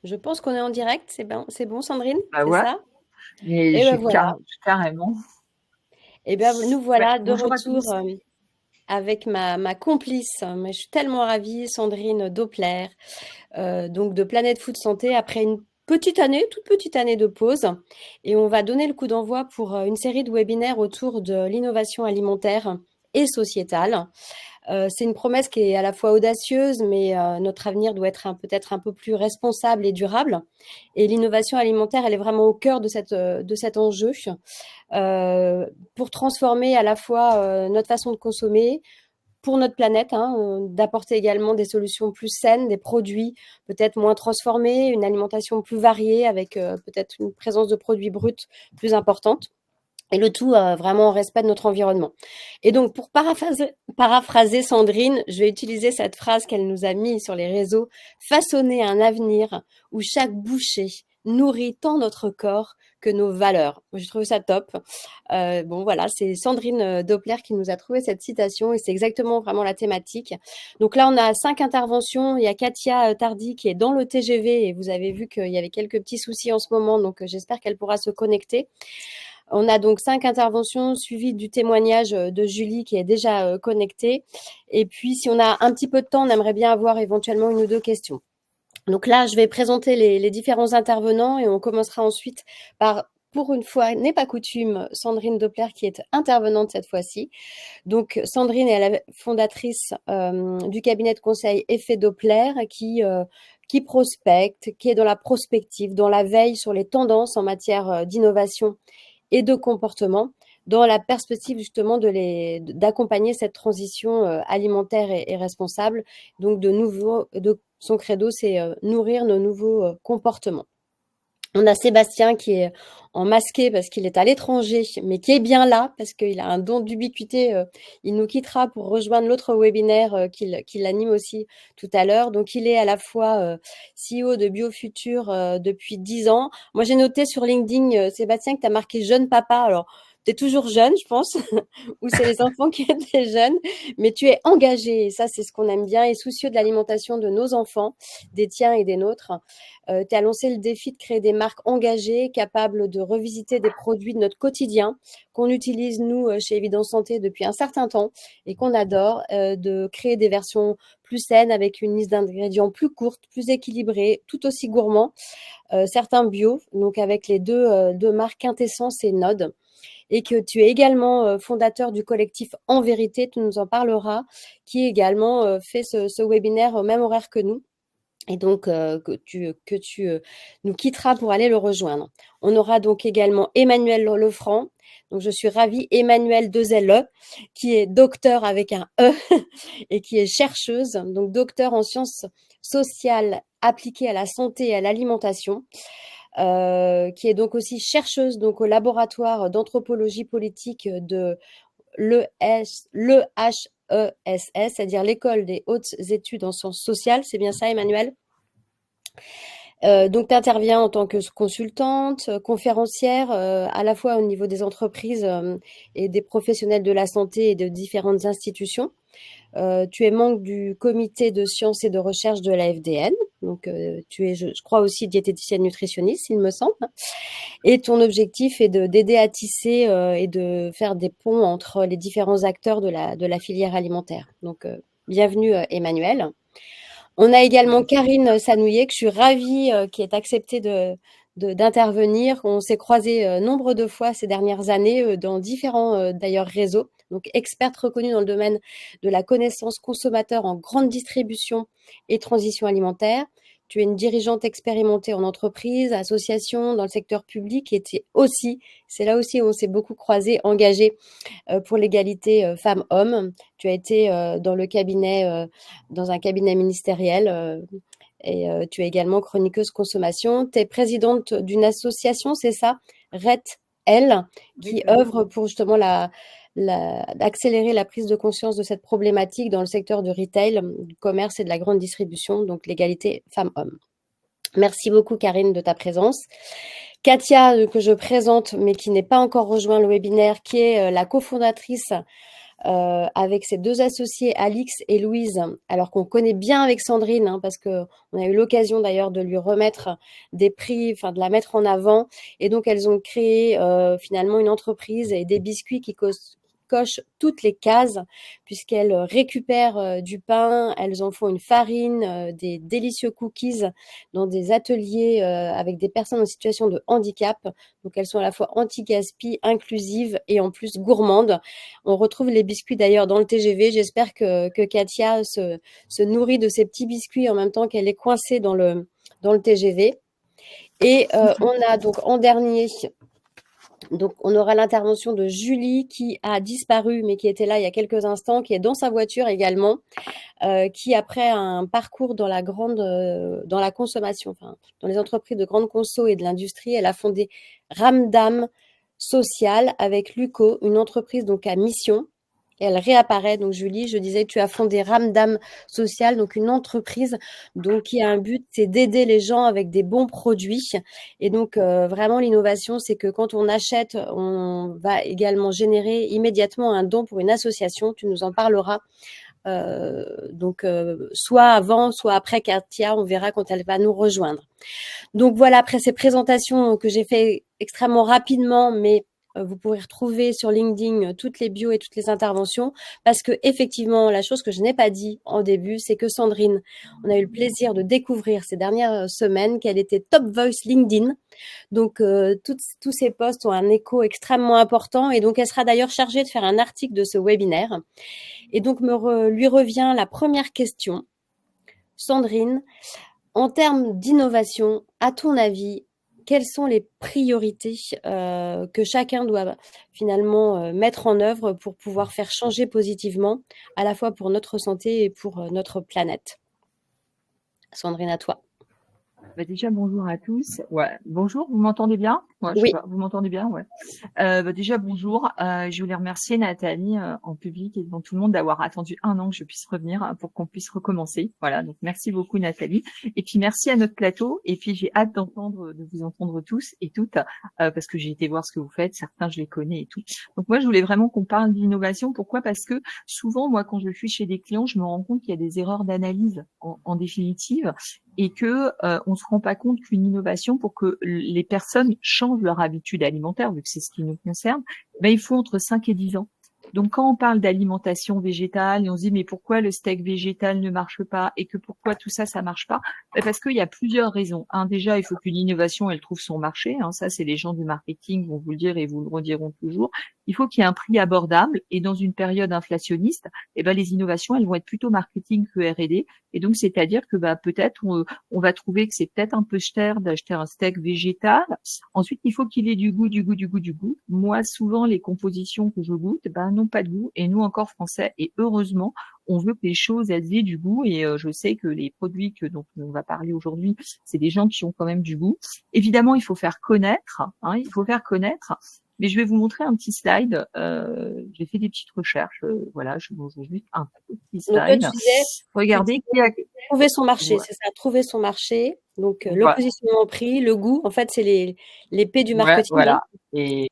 Je pense qu'on est en direct, c'est bon Sandrine, Bah c'est ouais, ça? mais Et ben voilà. carrément. Et bien nous Ouais, voilà de bonjour à retour tous. avec ma complice. Mais je suis tellement ravie, Sandrine Doppler, donc de Planète Food Santé, après une petite année, toute petite année de pause. Et on va donner le coup d'envoi pour une série de webinaires autour de l'innovation alimentaire et sociétale. C'est une promesse qui est à la fois audacieuse, mais notre avenir doit être peut-être un peu plus responsable et durable. Et l'innovation alimentaire, elle est vraiment au cœur de cet enjeu pour transformer à la fois notre façon de consommer pour notre planète, d'apporter également des solutions plus saines, des produits peut-être moins transformés, une alimentation plus variée avec peut-être une présence de produits bruts plus importante. Et le tout vraiment en respect de notre environnement. Et donc, pour paraphraser Sandrine, je vais utiliser cette phrase qu'elle nous a mise sur les réseaux: façonner un avenir où chaque bouchée nourrit tant notre corps que nos valeurs. Je trouve ça top. Bon, voilà, c'est Sandrine Doppler qui nous a trouvé cette citation et c'est exactement vraiment la thématique. Donc là, on a 5 interventions. Il y a Katia Tardy qui est dans le TGV et vous avez vu qu'il y avait quelques petits soucis en ce moment, donc j'espère qu'elle pourra se connecter. On a donc 5 interventions suivies du témoignage de Julie qui est déjà connectée. Et puis, si on a un petit peu de temps, on aimerait bien avoir éventuellement une ou deux questions. Donc là, je vais présenter les différents intervenants et on commencera ensuite par, pour une fois, n'est pas coutume, Sandrine Doppler qui est intervenante cette fois-ci. Donc Sandrine est la fondatrice du cabinet de conseil Effet Doppler qui prospecte, qui est dans la prospective, dans la veille sur les tendances en matière d'innovation et de comportement dans la perspective justement d'accompagner cette transition alimentaire et responsable. Donc son credo, c'est nourrir nos nouveaux comportements. On a Sébastien qui est en masqué parce qu'il est à l'étranger, mais qui est bien là parce qu'il a un don d'ubiquité. Il nous quittera pour rejoindre l'autre webinaire qu'il anime aussi tout à l'heure. Donc, il est à la fois CEO de BioFuture depuis 10 ans. Moi, j'ai noté sur LinkedIn, Sébastien, que tu as marqué jeune papa. Alors, tu es toujours jeune, je pense, ou c'est les enfants qui étaient jeunes, mais tu es engagé. Et ça, c'est ce qu'on aime bien et soucieux de l'alimentation de nos enfants, des tiens et des nôtres. Tu as lancé le défi de créer des marques engagées, capables de revisiter des produits de notre quotidien, qu'on utilise, nous, chez Évidence Santé depuis un certain temps et qu'on adore, de créer des versions plus saines avec une liste d'ingrédients plus courte, plus équilibrée, tout aussi gourmand, certains bio, donc avec les deux marques Quintessence et Node. Et que tu es également fondateur du collectif En Vérité, tu nous en parleras, qui également fait ce webinaire au même horaire que nous et donc que tu nous quitteras pour aller le rejoindre. On aura donc également Emmanuelle Lefranc. Donc je suis ravie, Emmanuelle 2LE, qui est docteur avec un E et qui est chercheuse, donc docteur en sciences sociales appliquées à la santé et à l'alimentation, qui est donc aussi chercheuse donc au laboratoire d'anthropologie politique de l'EHESS, c'est-à-dire l'École des hautes études en sciences sociales. C'est bien ça, Emmanuel? Donc tu interviens en tant que consultante, conférencière, à la fois au niveau des entreprises, et des professionnels de la santé et de différentes institutions. Tu es membre du comité de sciences et de recherche de la FDN, donc tu es, je crois aussi diététicienne nutritionniste, il me semble, et ton objectif est d'aider à tisser, et de faire des ponts entre les différents acteurs de la filière alimentaire. Donc bienvenue, Emmanuel. On a également Karine Sanouillet, que je suis ravie, qui ait accepté d'intervenir. On s'est croisés nombre de fois ces dernières années dans différents d'ailleurs réseaux. Donc experte reconnue dans le domaine de la connaissance consommateur en grande distribution et transition alimentaire. Tu es une dirigeante expérimentée en entreprise, association, dans le secteur public et tu es aussi, c'est là aussi où on s'est beaucoup croisés, engagée pour l'égalité femmes-hommes. Tu as été dans un cabinet ministériel et tu es également chroniqueuse consommation. Tu es présidente d'une association, c'est ça, RET-L, Oui, qui œuvre pour justement d'accélérer la prise de conscience de cette problématique dans le secteur du retail, du commerce et de la grande distribution, donc l'égalité femmes-hommes. Merci beaucoup, Karine, de ta présence. Katia, que je présente, mais qui n'est pas encore rejoint le webinaire, qui est la cofondatrice avec ses 2 associés, Alix et Louise, alors qu'on connaît bien avec Sandrine, hein, parce qu'on a eu l'occasion d'ailleurs de lui remettre des prix, enfin de la mettre en avant. Et donc, elles ont créé finalement une entreprise et des biscuits qui cochent toutes les cases, puisqu'elles récupèrent du pain, elles en font une farine, des délicieux cookies dans des ateliers avec des personnes en situation de handicap. Donc, elles sont à la fois anti-gaspi, inclusives et en plus gourmandes. On retrouve les biscuits d'ailleurs dans le TGV. J'espère que Katia se nourrit de ces petits biscuits en même temps qu'elle est coincée dans le TGV. Et on a donc en dernier, donc on aura l'intervention de Julie qui a disparu mais qui était là il y a quelques instants, qui est dans sa voiture également, qui après un parcours dans dans la consommation, enfin dans les entreprises de grande conso et de l'industrie, elle a fondé Ramdam Social avec Luco, une entreprise donc à mission. Et elle réapparaît. Donc Julie, je disais, tu as fondé Ramdam Social, donc une entreprise donc qui a un but, c'est d'aider les gens avec des bons produits. Et donc vraiment l'innovation, c'est que quand on achète, on va également générer immédiatement un don pour une association. Tu nous en parleras. Donc soit avant, soit après Katia, on verra quand elle va nous rejoindre. Donc voilà, après ces présentations que j'ai fait extrêmement rapidement, mais vous pourrez retrouver sur LinkedIn toutes les bios et toutes les interventions, parce que effectivement, la chose que je n'ai pas dit en début, c'est que Sandrine, on a eu le plaisir de découvrir ces dernières semaines qu'elle était Top Voice LinkedIn. Donc tous ces posts ont un écho extrêmement important, et donc elle sera d'ailleurs chargée de faire un article de ce webinaire. Et donc lui revient la première question. Sandrine, en termes d'innovation, à ton avis, quelles sont les priorités que chacun doit finalement mettre en œuvre pour pouvoir faire changer positivement, à la fois pour notre santé et pour notre planète? Sandrine, à toi. Bah déjà, bonjour à tous. Ouais, bonjour, vous m'entendez bien? Ouais, je sais Oui. pas, vous m'entendez bien? Ouais. Bah déjà, bonjour. Je voulais remercier Nathalie en public et devant tout le monde d'avoir attendu 1 an que je puisse revenir pour qu'on puisse recommencer. Voilà, donc merci beaucoup Nathalie. Et puis merci à notre plateau. Et puis j'ai hâte de vous entendre tous et toutes, parce que j'ai été voir ce que vous faites. Certains, je les connais et tout. Donc moi, je voulais vraiment qu'on parle d'innovation. Pourquoi? Parce que souvent, moi, quand je suis chez des clients, je me rends compte qu'il y a des erreurs d'analyse en définitive, et que on se rend pas compte qu'une innovation, pour que les personnes changent leur habitude alimentaire, vu que c'est ce qui nous concerne, ben il faut entre 5 et 10 ans. Donc quand on parle d'alimentation végétale et on se dit mais pourquoi le steak végétal ne marche pas et que pourquoi tout ça ça marche pas, ben parce qu'il y a plusieurs raisons. Déjà, il faut qu'une innovation elle trouve son marché, hein, ça c'est les gens du marketing vont vous le dire et vous le rediront toujours. Il faut qu'il y ait un prix abordable, et dans une période inflationniste, eh ben les innovations elles vont être plutôt marketing que R&D. Et donc c'est-à-dire que bah peut-être on va trouver que c'est peut-être un peu cher d'acheter un steak végétal. Ensuite, il faut qu'il ait du goût, du goût, du goût, du goût. Moi, souvent, les compositions que je goûte, ben, n'ont pas de goût. Et nous, encore français, et heureusement, on veut que les choses, elles aient du goût. Et je sais que les produits dont on va parler aujourd'hui, c'est des gens qui ont quand même du goût. Évidemment, il faut faire connaître, hein, il faut faire connaître. Mais je vais vous montrer un petit slide. J'ai fait des petites recherches. Voilà, je vous montre juste un petit Donc toi, slide. tu Regardez disais qui a... trouver son marché, Ouais. c'est ça, trouver son marché. Donc le Voilà. positionnement au prix, le goût, en fait, c'est les P du Ouais, marketing, hein. voilà. Et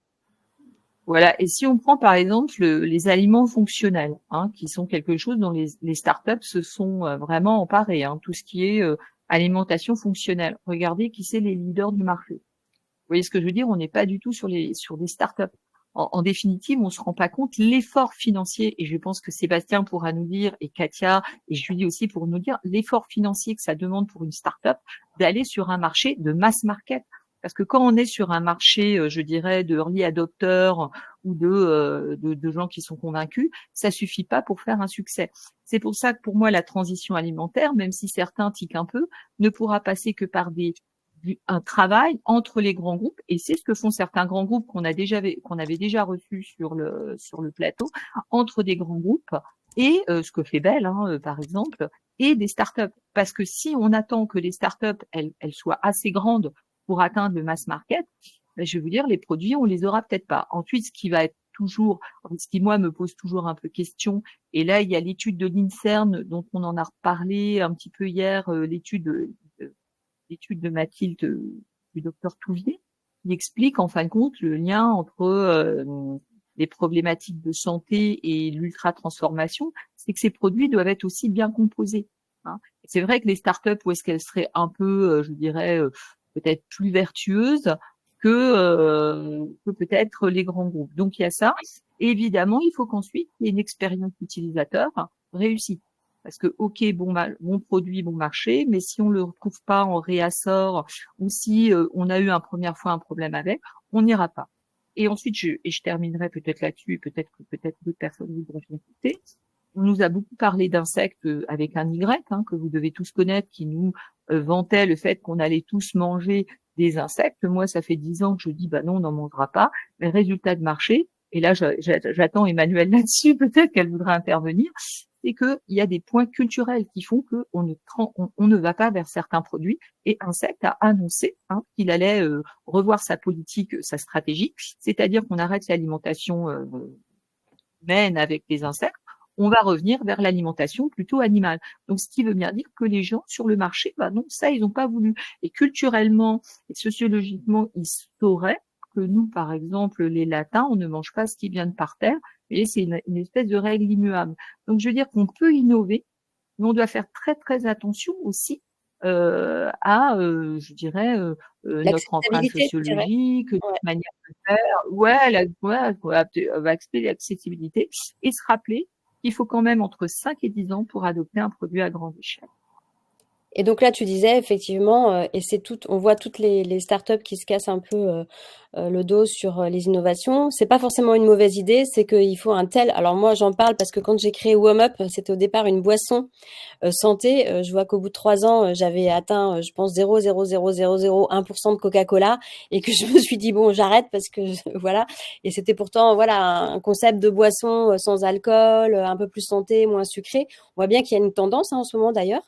voilà. Et si on prend par exemple les aliments fonctionnels, hein, qui sont quelque chose dont les startups se sont vraiment emparés, hein, tout ce qui est alimentation fonctionnelle. Regardez qui c'est les leaders du marché. Vous voyez ce que je veux dire? On n'est pas du tout sur des startups. En définitive, on se rend pas compte l'effort financier, et je pense que Sébastien pourra nous dire, et Katia et Julie aussi pour nous dire l'effort financier que ça demande pour une startup d'aller sur un marché de mass market. Parce que quand on est sur un marché, je dirais, de early adopteurs ou de gens qui sont convaincus, ça suffit pas pour faire un succès. C'est pour ça que pour moi, la transition alimentaire, même si certains tiquent un peu, ne pourra passer que par un travail entre les grands groupes, et c'est ce que font certains grands groupes qu'on avait déjà reçus sur le plateau, entre des grands groupes et ce que fait Bell, hein, par exemple, et des startups. Parce que si on attend que les startups elles soient assez grandes pour atteindre le mass market, ben, je vais vous dire, les produits on les aura peut-être pas. Ensuite, ce qui va être toujours, ce qui moi me pose toujours un peu question, et là il y a l'étude de l'INSERM dont on en a reparlé un petit peu hier, l'étude de Mathilde, du docteur Touvier, qui explique en fin de compte le lien entre les problématiques de santé et l'ultra-transformation, c'est que ces produits doivent être aussi bien composés. Hein. C'est vrai que les startups, où est-ce qu'elles seraient un peu, je dirais, peut-être plus vertueuses que peut-être les grands groupes. Donc, il y a ça. Et évidemment, il faut qu'ensuite, il y ait une expérience utilisateur réussie. Parce que, OK, bon produit, bon marché, mais si on le retrouve pas en réassort ou si on a eu première fois un problème avec, on n'ira pas. Et ensuite, je terminerai peut-être là-dessus, et peut-être d'autres personnes voudront écouter. On nous a beaucoup parlé d'insectes avec un Y, que vous devez tous connaître, qui nous vantait le fait qu'on allait tous manger des insectes. Moi, ça fait 10 ans que je dis, bah non, on n'en mangera pas. Mais résultat de marché, et là, j'attends Emmanuelle là-dessus, peut-être qu'elle voudra intervenir, c'est qu'il y a des points culturels qui font qu'on ne va pas vers certains produits. Et Insect a annoncé qu'il allait revoir sa politique, sa stratégie, c'est-à-dire qu'on arrête l'alimentation humaine avec les insectes, on va revenir vers l'alimentation plutôt animale. Donc, ce qui veut bien dire que les gens sur le marché, bah non, ça, ils n'ont pas voulu. Et culturellement et sociologiquement, ils sauraient que nous, par exemple, les latins, on ne mange pas ce qui vient de par terre. Et c'est une espèce de règle immuable. Donc, je veux dire qu'on peut innover, mais on doit faire très, très attention aussi à, je dirais, notre empreinte L'acceptabilité, tu dirais? sociologique, notre Ouais. manière de faire. Ouais, l'accessibilité. Et se rappeler qu'il faut quand même entre 5 et 10 ans pour adopter un produit à grande échelle. Et donc là, tu disais effectivement, et c'est tout, on voit toutes les startups qui se cassent un peu le dos sur les innovations. C'est pas forcément une mauvaise idée, c'est qu'il faut un tel. Alors moi, j'en parle parce que quand j'ai créé WomUp, c'était au départ une boisson santé. Je vois qu'au bout de 3 ans, j'avais atteint, je pense, 0,00001% de Coca-Cola et que je me suis dit bon, j'arrête parce que voilà. Et c'était pourtant voilà un concept de boisson sans alcool, un peu plus santé, moins sucré. On voit bien qu'il y a une tendance en ce moment d'ailleurs,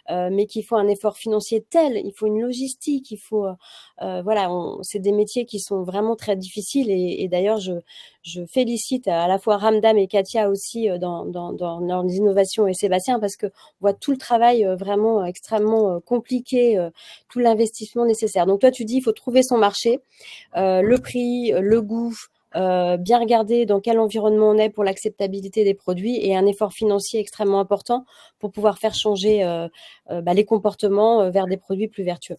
mais qu'il faut un effort financier tel, il faut une logistique, il faut voilà, c'est des métiers qui sont vraiment très difficiles et d'ailleurs je félicite à la fois Ramdam et Katia aussi dans leurs innovations et Sébastien parce que on voit tout le travail vraiment extrêmement compliqué, tout l'investissement nécessaire. Donc toi tu dis il faut trouver son marché, le prix, le goût, bien regarder dans quel environnement on est pour l'acceptabilité des produits et un effort financier extrêmement important pour pouvoir faire changer les comportements vers des produits plus vertueux.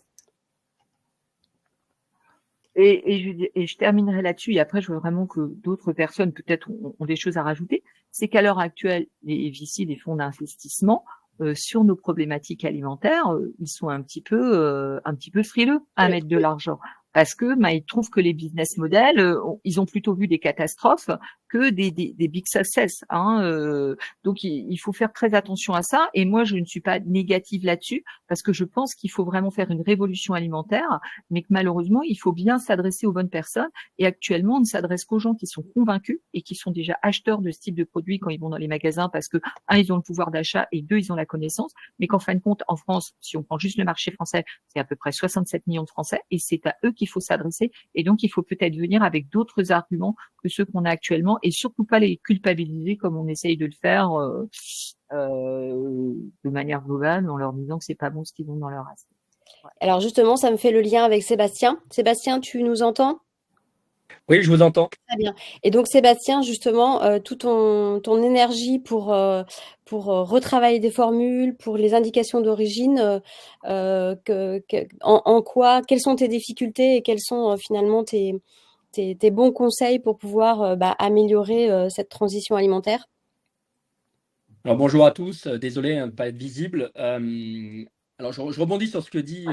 Et je terminerai là-dessus, et après je veux vraiment que d'autres personnes peut-être ont des choses à rajouter, c'est qu'à l'heure actuelle, les VC, les fonds d'investissement, sur nos problématiques alimentaires, ils sont un petit peu frileux à Oui, mettre de oui. l'argent. Parce que ils trouvent que les business models, ils ont plutôt vu des catastrophes que des big success. Donc il faut faire très attention à ça. Et moi, je ne suis pas négative là-dessus, parce que je pense qu'il faut vraiment faire une révolution alimentaire, mais que malheureusement, il faut bien s'adresser aux bonnes personnes. Et actuellement, on ne s'adresse qu'aux gens qui sont convaincus et qui sont déjà acheteurs de ce type de produits quand ils vont dans les magasins, parce que, un, ils ont le pouvoir d'achat et deux, ils ont la connaissance. Mais qu'en fin de compte, en France, si on prend juste le marché français, c'est à peu près 67 millions de Français et c'est à eux qu'il faut s'adresser. Et donc, il faut peut-être venir avec d'autres arguments que ceux qu'on a actuellement et surtout pas les culpabiliser comme on essaye de le faire de manière globale en leur disant que c'est pas bon ce qu'ils ont dans leur assiette. Ouais. Alors justement, ça me fait le lien avec Sébastien. Sébastien, tu nous entends? Oui, je vous entends. Très bien. Et donc Sébastien, justement, toute ton énergie pour retravailler des formules, pour les indications d'origine, en quoi, quelles sont tes difficultés et quels sont finalement tes bons conseils pour pouvoir améliorer cette transition alimentaire? Alors bonjour à tous, désolé de ne pas être visible. Alors je rebondis sur ce que dit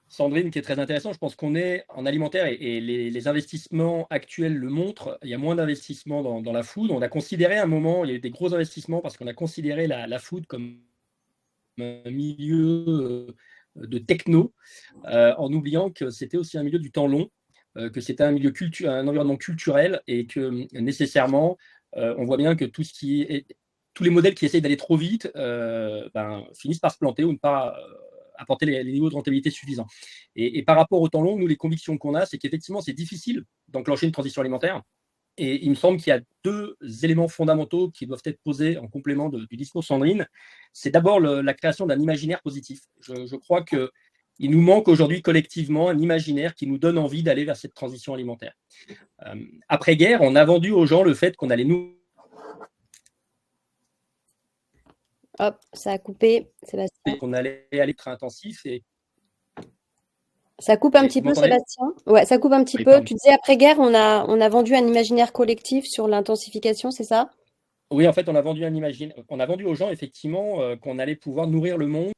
Sandrine, qui est très intéressant. Je pense qu'on est en alimentaire et les investissements actuels le montrent. Il y a moins d'investissements dans la food. On a considéré à un moment, il y a eu des gros investissements parce qu'on a considéré la food comme un milieu de techno, en oubliant que c'était aussi un milieu du temps long, que c'était un milieu un environnement culturel et que nécessairement, on voit bien que tous les modèles qui essayent d'aller trop vite finissent par se planter ou ne pas apporter les niveaux de rentabilité suffisants. Et par rapport au temps long, nous, les convictions qu'on a, c'est qu'effectivement, c'est difficile d'enclencher une transition alimentaire. Et il me semble qu'il y a deux éléments fondamentaux qui doivent être posés en complément du discours de Sandrine. C'est d'abord la création d'un imaginaire positif. Je crois que Il nous manque aujourd'hui collectivement un imaginaire qui nous donne envie d'aller vers cette transition alimentaire. Après-guerre, on a vendu aux gens le fait qu'on allait Hop, ça a coupé, Sébastien. qu'on allait aller très intensif. Ça coupe un Et petit vous peu, m'entendez? Sébastien? Ouais, ça coupe un petit Oui, peu. pardon. Tu disais après-guerre, on a vendu un imaginaire collectif sur l'intensification, c'est ça? Oui, en fait, on a vendu aux gens effectivement qu'on allait pouvoir nourrir le monde.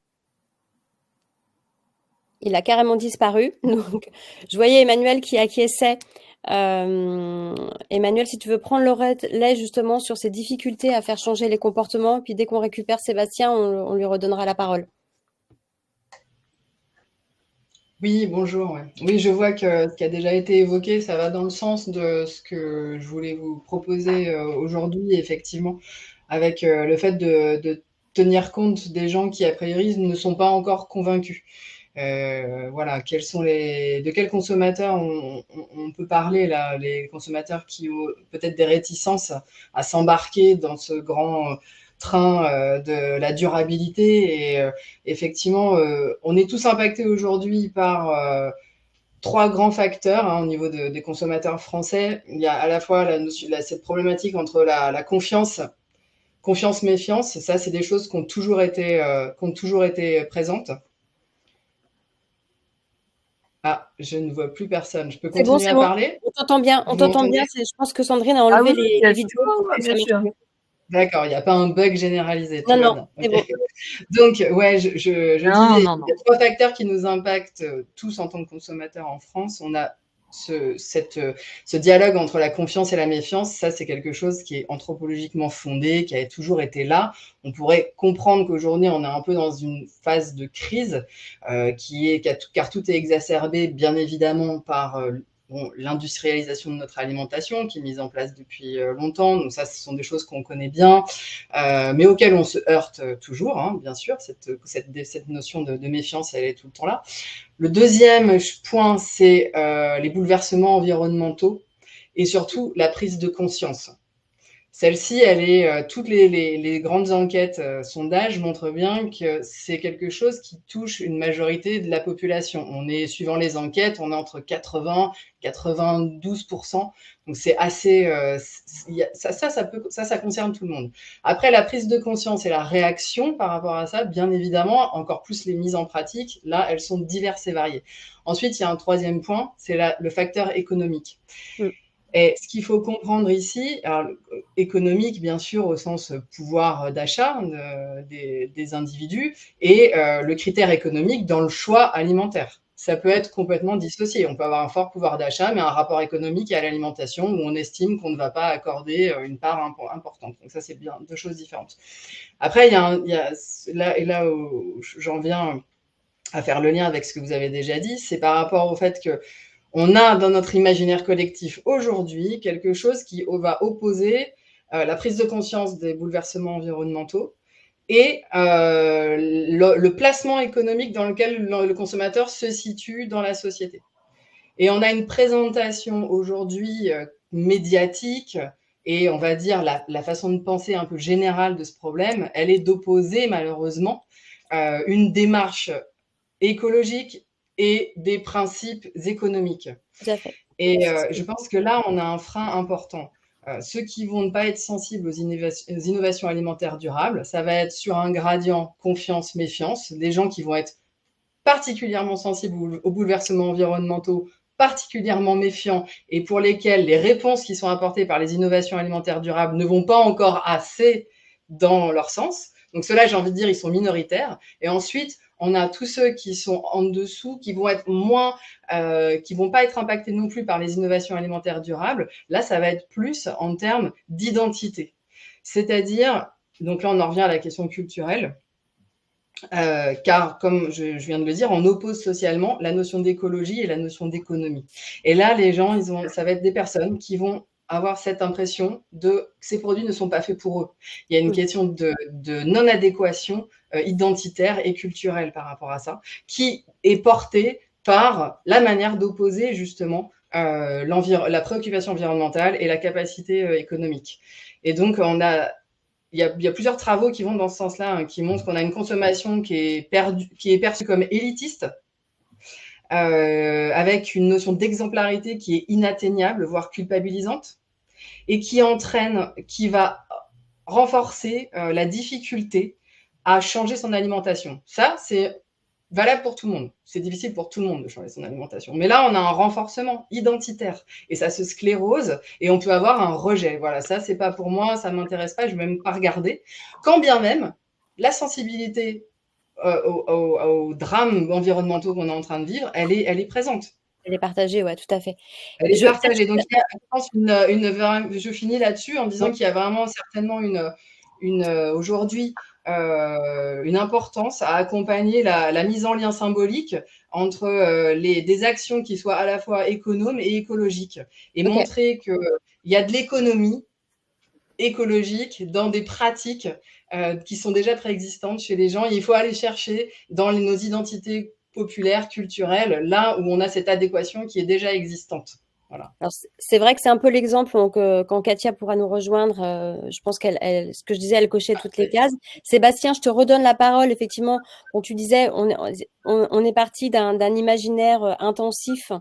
Il a carrément disparu. Donc, je voyais Emmanuel qui acquiesçait. Emmanuel, si tu veux prendre le relais justement sur ces difficultés à faire changer les comportements, puis dès qu'on récupère Sébastien, on lui redonnera la parole. Oui, bonjour. Ouais. Oui, je vois que ce qui a déjà été évoqué, ça va dans le sens de ce que je voulais vous proposer aujourd'hui, effectivement, avec le fait de tenir compte des gens qui, a priori, ne sont pas encore convaincus. Voilà, de quels consommateurs on peut parler là, les consommateurs qui ont peut-être des réticences à s'embarquer dans ce grand train de la durabilité. Et effectivement, on est tous impactés aujourd'hui par trois grands facteurs au niveau des consommateurs français. Il y a à la fois cette problématique entre la confiance-méfiance. Ça, c'est des choses qui ont toujours été présentes. Ah, je ne vois plus personne. Je peux C'est bon, continuer c'est à bon. parler? On t'entend bien, on Vous t'entend m'entendez? bien. Je pense que Sandrine a Ah enlevé oui, les vidéos pour que ça bien marche sûr. mieux. D'accord, il n'y a pas un bug généralisé, Non, tout va non, bien. c'est Ok. bon. Donc, ouais, je Non, disais, non, il y non. a trois facteurs qui nous impactent tous en tant que consommateurs en France. On a ce dialogue entre la confiance et la méfiance. Ça, c'est quelque chose qui est anthropologiquement fondé, qui a toujours été là. On pourrait comprendre qu'aujourd'hui, on est un peu dans une phase de crise car tout est exacerbé, bien évidemment, par l'industrialisation de notre alimentation qui est mise en place depuis longtemps. Donc ça, ce sont des choses qu'on connaît bien, mais auxquelles on se heurte toujours, hein, bien sûr. Cette notion de méfiance, elle est tout le temps là. Le deuxième point, c'est les bouleversements environnementaux et surtout la prise de conscience. Celle-ci, toutes les grandes enquêtes, sondages montrent bien que c'est quelque chose qui touche une majorité de la population. Suivant les enquêtes, on est entre 80 92%. Donc c'est assez, ça concerne tout le monde. Après, la prise de conscience et la réaction par rapport à ça, bien évidemment, encore plus les mises en pratique, là, elles sont diverses et variées. Ensuite, il y a un troisième point, c'est le facteur économique. Et ce qu'il faut comprendre ici, alors, économique bien sûr au sens pouvoir d'achat des individus, et le critère économique dans le choix alimentaire. Ça peut être complètement dissocié. On peut avoir un fort pouvoir d'achat, mais un rapport économique à l'alimentation où on estime qu'on ne va pas accorder une part importante. Donc ça, c'est bien deux choses différentes. Après, là où j'en viens à faire le lien avec ce que vous avez déjà dit, c'est par rapport au fait que on a dans notre imaginaire collectif aujourd'hui quelque chose qui va opposer la prise de conscience des bouleversements environnementaux et le placement économique dans lequel le consommateur se situe dans la société. Et on a une présentation aujourd'hui médiatique et on va dire la façon de penser un peu générale de ce problème, elle est d'opposer malheureusement une démarche écologique et des principes économiques. Tout à fait. Et je pense que là, on a un frein important. Ceux qui vont ne pas être sensibles aux innovations alimentaires durables, ça va être sur un gradient confiance-méfiance, des gens qui vont être particulièrement sensibles aux bouleversements environnementaux, particulièrement méfiants, et pour lesquels les réponses qui sont apportées par les innovations alimentaires durables ne vont pas encore assez dans leur sens. Donc ceux-là, j'ai envie de dire, ils sont minoritaires. Et ensuite, on a tous ceux qui sont en dessous, qui vont être qui vont pas être impactés non plus par les innovations alimentaires durables. Là, ça va être plus en termes d'identité. C'est-à-dire, donc là, on en revient à la question culturelle. Car, comme je viens de le dire, on oppose socialement la notion d'écologie et la notion d'économie. Et là, les gens, ça va être des personnes qui vont avoir cette impression que ces produits ne sont pas faits pour eux. Il y a une question de non-adéquation identitaire et culturelle par rapport à ça, qui est portée par la manière d'opposer justement la préoccupation environnementale et la capacité économique. Et donc, il y a plusieurs travaux qui vont dans ce sens-là, qui montrent qu'on a une consommation qui est perçue comme élitiste, avec une notion d'exemplarité qui est inatteignable, voire culpabilisante, et qui va renforcer la difficulté à changer son alimentation. Ça, c'est valable pour tout le monde. C'est difficile pour tout le monde de changer son alimentation. Mais là, on a un renforcement identitaire et ça se sclérose et on peut avoir un rejet. Voilà, ça, c'est pas pour moi, ça m'intéresse pas, je vais même pas regarder. Quand bien même, la sensibilité aux drames environnementaux qu'on est en train de vivre, elle est présente. Elle est partagée, ouais, tout à fait. Elle est partagée. Donc, il y a, je pense, je finis là-dessus en disant qu'il y a vraiment certainement aujourd'hui une importance à accompagner la mise en lien symbolique entre des actions qui soient à la fois économes et écologiques et montrer qu'il y a de l'économie écologique dans des pratiques qui sont déjà préexistantes chez les gens. Et il faut aller chercher dans nos identités populaires, culturelles, là où on a cette adéquation qui est déjà existante. Voilà. Alors, c'est vrai que c'est un peu l'exemple quand Katia pourra nous rejoindre. Je pense ce que je disais, elle cochait toutes les cases. Sébastien, je te redonne la parole. Effectivement, quand tu disais, on est parti d'un imaginaire intensif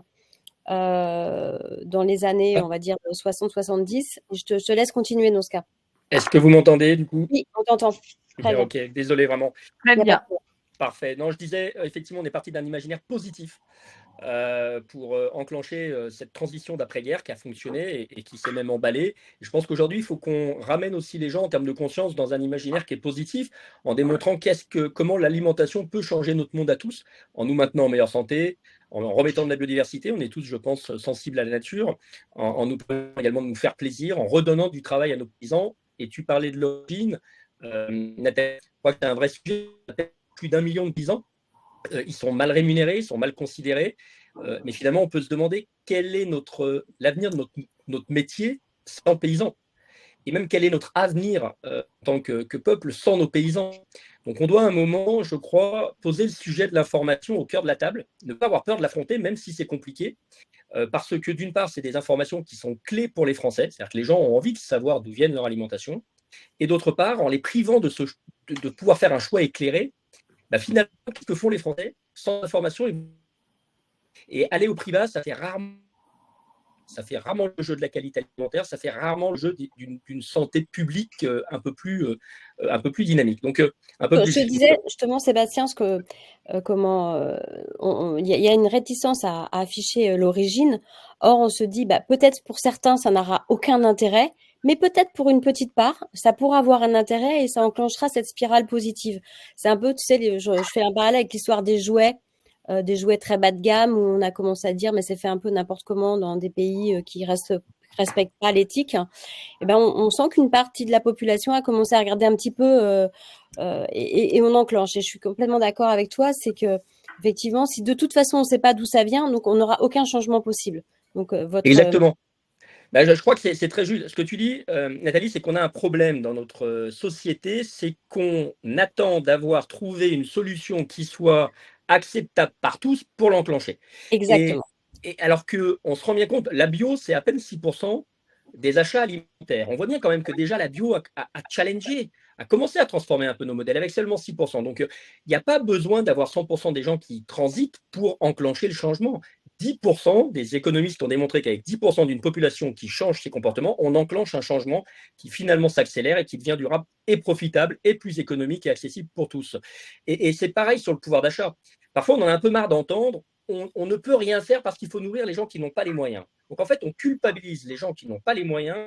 dans les années, on va dire, 60-70. Je te laisse continuer dans ce cas. Est-ce que vous m'entendez du coup? Oui, on t'entend. Très bien. Ok, désolé vraiment. Très bien. Parfait. Non, je disais, effectivement, on est parti d'un imaginaire positif pour enclencher cette transition d'après-guerre qui a fonctionné et qui s'est même emballée. Et je pense qu'aujourd'hui, il faut qu'on ramène aussi les gens en termes de conscience dans un imaginaire qui est positif, en démontrant comment l'alimentation peut changer notre monde à tous, en nous maintenant en meilleure santé, en remettant de la biodiversité. On est tous, je pense, sensibles à la nature, en nous permettant également de nous faire plaisir, en redonnant du travail à nos paysans. Et tu parlais de l'origine, Nathalie, je crois que c'est un vrai sujet. Plus d'1 million de paysans. Ils sont mal rémunérés, ils sont mal considérés. Mais finalement, on peut se demander quel est l'avenir de notre métier sans paysans. Et même quel est notre avenir en tant que peuple sans nos paysans. Donc on doit à un moment, je crois, poser le sujet de l'information au cœur de la table, ne pas avoir peur de l'affronter, même si c'est compliqué. Parce que d'une part, c'est des informations qui sont clés pour les Français, c'est-à-dire que les gens ont envie de savoir d'où vienne leur alimentation. Et d'autre part, en les privant de pouvoir faire un choix éclairé, finalement, qu'est-ce que font les Français sans information? Et aller au privat, ça fait rarement le jeu de la qualité alimentaire, ça fait rarement le jeu d'une santé publique un peu plus dynamique. Donc, un peu plus. Je disais justement, Sébastien, il y a une réticence à afficher l'origine. Or, on se dit, peut-être pour certains, ça n'aura aucun intérêt, mais peut-être pour une petite part, ça pourra avoir un intérêt et ça enclenchera cette spirale positive. C'est un peu, tu sais, je fais un parallèle avec l'histoire des jouets très bas de gamme où on a commencé à dire mais c'est fait un peu n'importe comment dans des pays qui respectent pas l'éthique. Et on sent qu'une partie de la population a commencé à regarder un petit peu et on enclenche. Et je suis complètement d'accord avec toi, c'est que effectivement, si de toute façon on ne sait pas d'où ça vient, donc on n'aura aucun changement possible. Donc Exactement. Je crois que c'est très juste. Ce que tu dis, Nathalie, c'est qu'on a un problème dans notre société, c'est qu'on attend d'avoir trouvé une solution qui soit acceptable par tous pour l'enclencher. Exactement. Et alors qu'on se rend bien compte, la bio, c'est à peine 6% des achats alimentaires. On voit bien quand même que déjà la bio a challengé, a commencé à transformer un peu nos modèles avec seulement 6%. Donc, il n'y a pas besoin d'avoir 100% des gens qui transitent pour enclencher le changement. 10% des économistes ont démontré qu'avec 10% d'une population qui change ses comportements, on enclenche un changement qui finalement s'accélère et qui devient durable et profitable et plus économique et accessible pour tous. Et c'est pareil sur le pouvoir d'achat. Parfois, on en a un peu marre d'entendre on ne peut rien faire parce qu'il faut nourrir les gens qui n'ont pas les moyens. Donc en fait, on culpabilise les gens qui n'ont pas les moyens,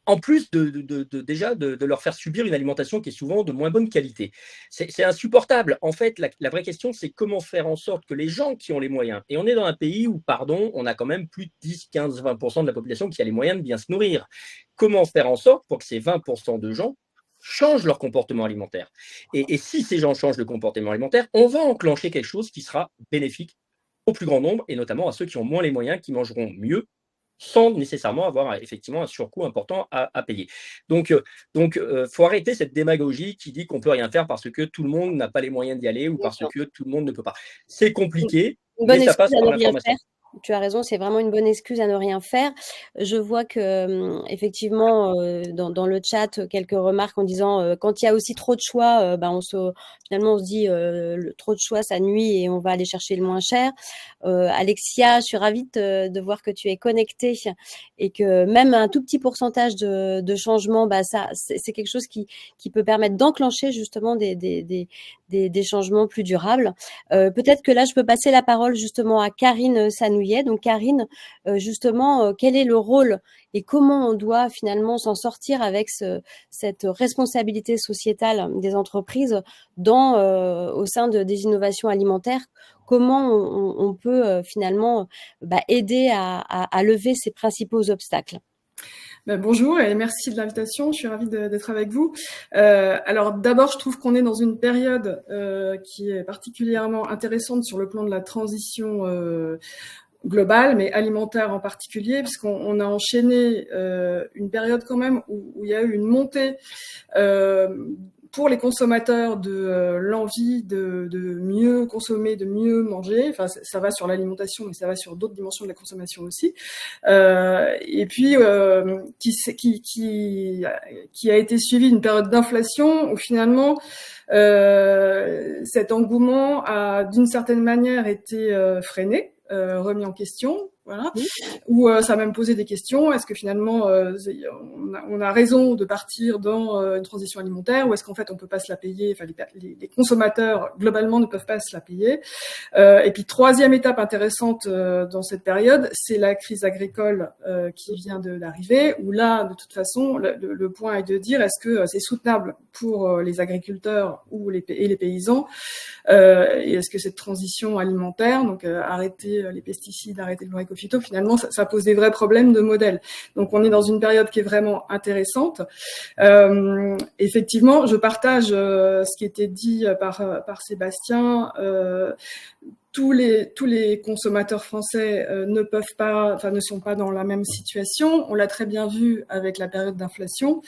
en plus de leur faire subir une alimentation qui est souvent de moins bonne qualité. C'est insupportable. En fait, la vraie question, c'est comment faire en sorte que les gens qui ont les moyens, et on est dans un pays où, on a quand même plus de 10, 15, 20% de la population qui a les moyens de bien se nourrir. Comment faire en sorte pour que ces 20% de gens changent leur comportement alimentaire. Et si ces gens changent de comportement alimentaire, on va enclencher quelque chose qui sera bénéfique au plus grand nombre, et notamment à ceux qui ont moins les moyens, qui mangeront mieux, sans nécessairement avoir effectivement un surcoût important à payer. Donc, faut arrêter cette démagogie qui dit qu'on ne peut rien faire parce que tout le monde n'a pas les moyens d'y aller ou parce que tout le monde ne peut pas. C'est compliqué, mais ça passe par l'information. Tu as raison, c'est vraiment une bonne excuse à ne rien faire. Je vois que, effectivement, dans le chat, quelques remarques en disant, quand il y a aussi trop de choix, ben, finalement, on se dit, le trop de choix, ça nuit et on va aller chercher le moins cher. Alexia, je suis ravie de voir que tu es connectée et que même un tout petit pourcentage de changement, bah, ça, c'est quelque chose qui peut permettre d'enclencher justement des changements plus durables. Peut-être que là, je peux passer la parole justement à Karine Sanouillet. Donc Karine, justement, quel est le rôle et comment on doit finalement s'en sortir avec cette responsabilité sociétale des entreprises au sein des innovations alimentaires? Comment on peut finalement aider à lever ces principaux obstacles? Bonjour et merci de l'invitation, je suis ravie d'être avec vous. Alors d'abord, je trouve qu'on est dans une période qui est particulièrement intéressante sur le plan de la transition globale, mais alimentaire en particulier, puisqu'on a enchaîné une période quand même où il y a eu une montée pour les consommateurs de l'envie de mieux consommer, de mieux manger. Enfin, ça va sur l'alimentation, mais ça va sur d'autres dimensions de la consommation aussi. Et puis, qui a été suivi d'une période d'inflation où finalement, cet engouement a d'une certaine manière été freiné, remis en question. Voilà. Où ça a même posé des questions. Est-ce que finalement, on a raison de partir dans une transition alimentaire ou est-ce qu'en fait, on peut pas se la payer? Enfin, les consommateurs, globalement, ne peuvent pas se la payer. Et puis, troisième étape intéressante dans cette période, c'est la crise agricole qui vient d'arriver, où là, de toute façon, le point est de dire est-ce que c'est soutenable pour les agriculteurs et les paysans et est-ce que cette transition alimentaire, donc arrêter les pesticides, arrêter le glyphosate, finalement, ça pose des vrais problèmes de modèle. Donc, on est dans une période qui est vraiment intéressante. Effectivement, je partage ce qui était dit par Sébastien. Tous les consommateurs français ne sont pas dans la même situation. On l'a très bien vu avec la période d'inflation.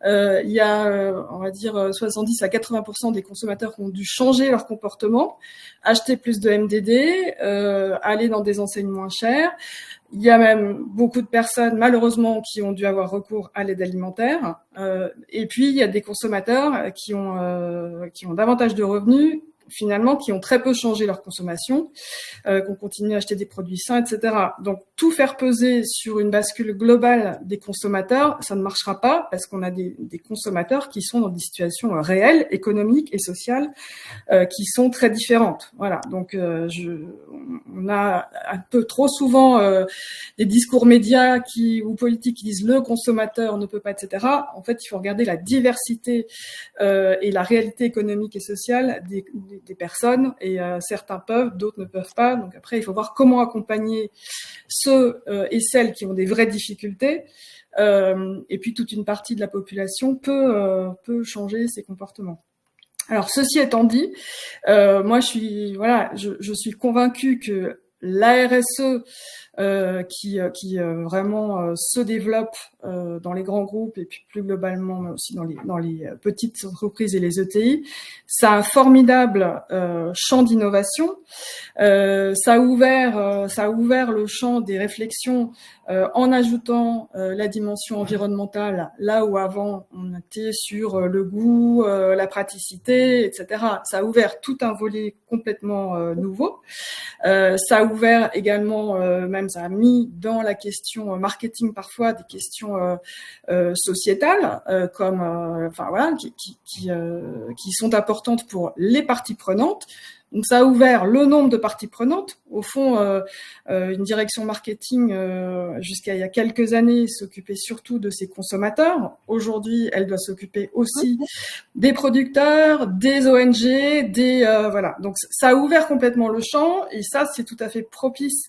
Il y a, on va dire, 70 à 80% des consommateurs qui ont dû changer leur comportement, acheter plus de MDD, aller dans des enseignes moins chères. Il y a même beaucoup de personnes, malheureusement, qui ont dû avoir recours à l'aide alimentaire. Et puis, il y a des consommateurs qui ont davantage de revenus, finalement, qui ont très peu changé leur consommation, qui ont continué à acheter des produits sains, etc. Donc, tout faire peser sur une bascule globale des consommateurs, ça ne marchera pas parce qu'on a des consommateurs qui sont dans des situations réelles, économiques et sociales, qui sont très différentes. Voilà. Donc, on a un peu trop souvent des discours médias ou politiques qui disent le consommateur ne peut pas, etc. En fait, il faut regarder la diversité et la réalité économique et sociale des personnes, et certains peuvent, d'autres ne peuvent pas. Donc après, il faut voir comment accompagner ceux et celles qui ont des vraies difficultés, et puis toute une partie de la population peut changer ses comportements. Alors ceci étant dit, moi je suis convaincue que la RSE qui vraiment se développe dans les grands groupes et puis plus globalement aussi dans les petites entreprises et les ETI, ça a un formidable champ d'innovation. Ça a ouvert le champ des réflexions en ajoutant la dimension environnementale là où avant on était sur le goût, la praticité, etc. Ça a ouvert tout un volet complètement nouveau. Ça a ouvert également, même ça a mis dans la question marketing parfois des questions sociétales, comme, enfin voilà, qui sont importantes pour les parties prenantes. Donc ça a ouvert le nombre de parties prenantes. Au fond, une direction marketing jusqu'à il y a quelques années s'occupait surtout de ses consommateurs. Aujourd'hui, elle doit s'occuper aussi des producteurs, des ONG, voilà. Donc ça a ouvert complètement le champ et ça c'est tout à fait propice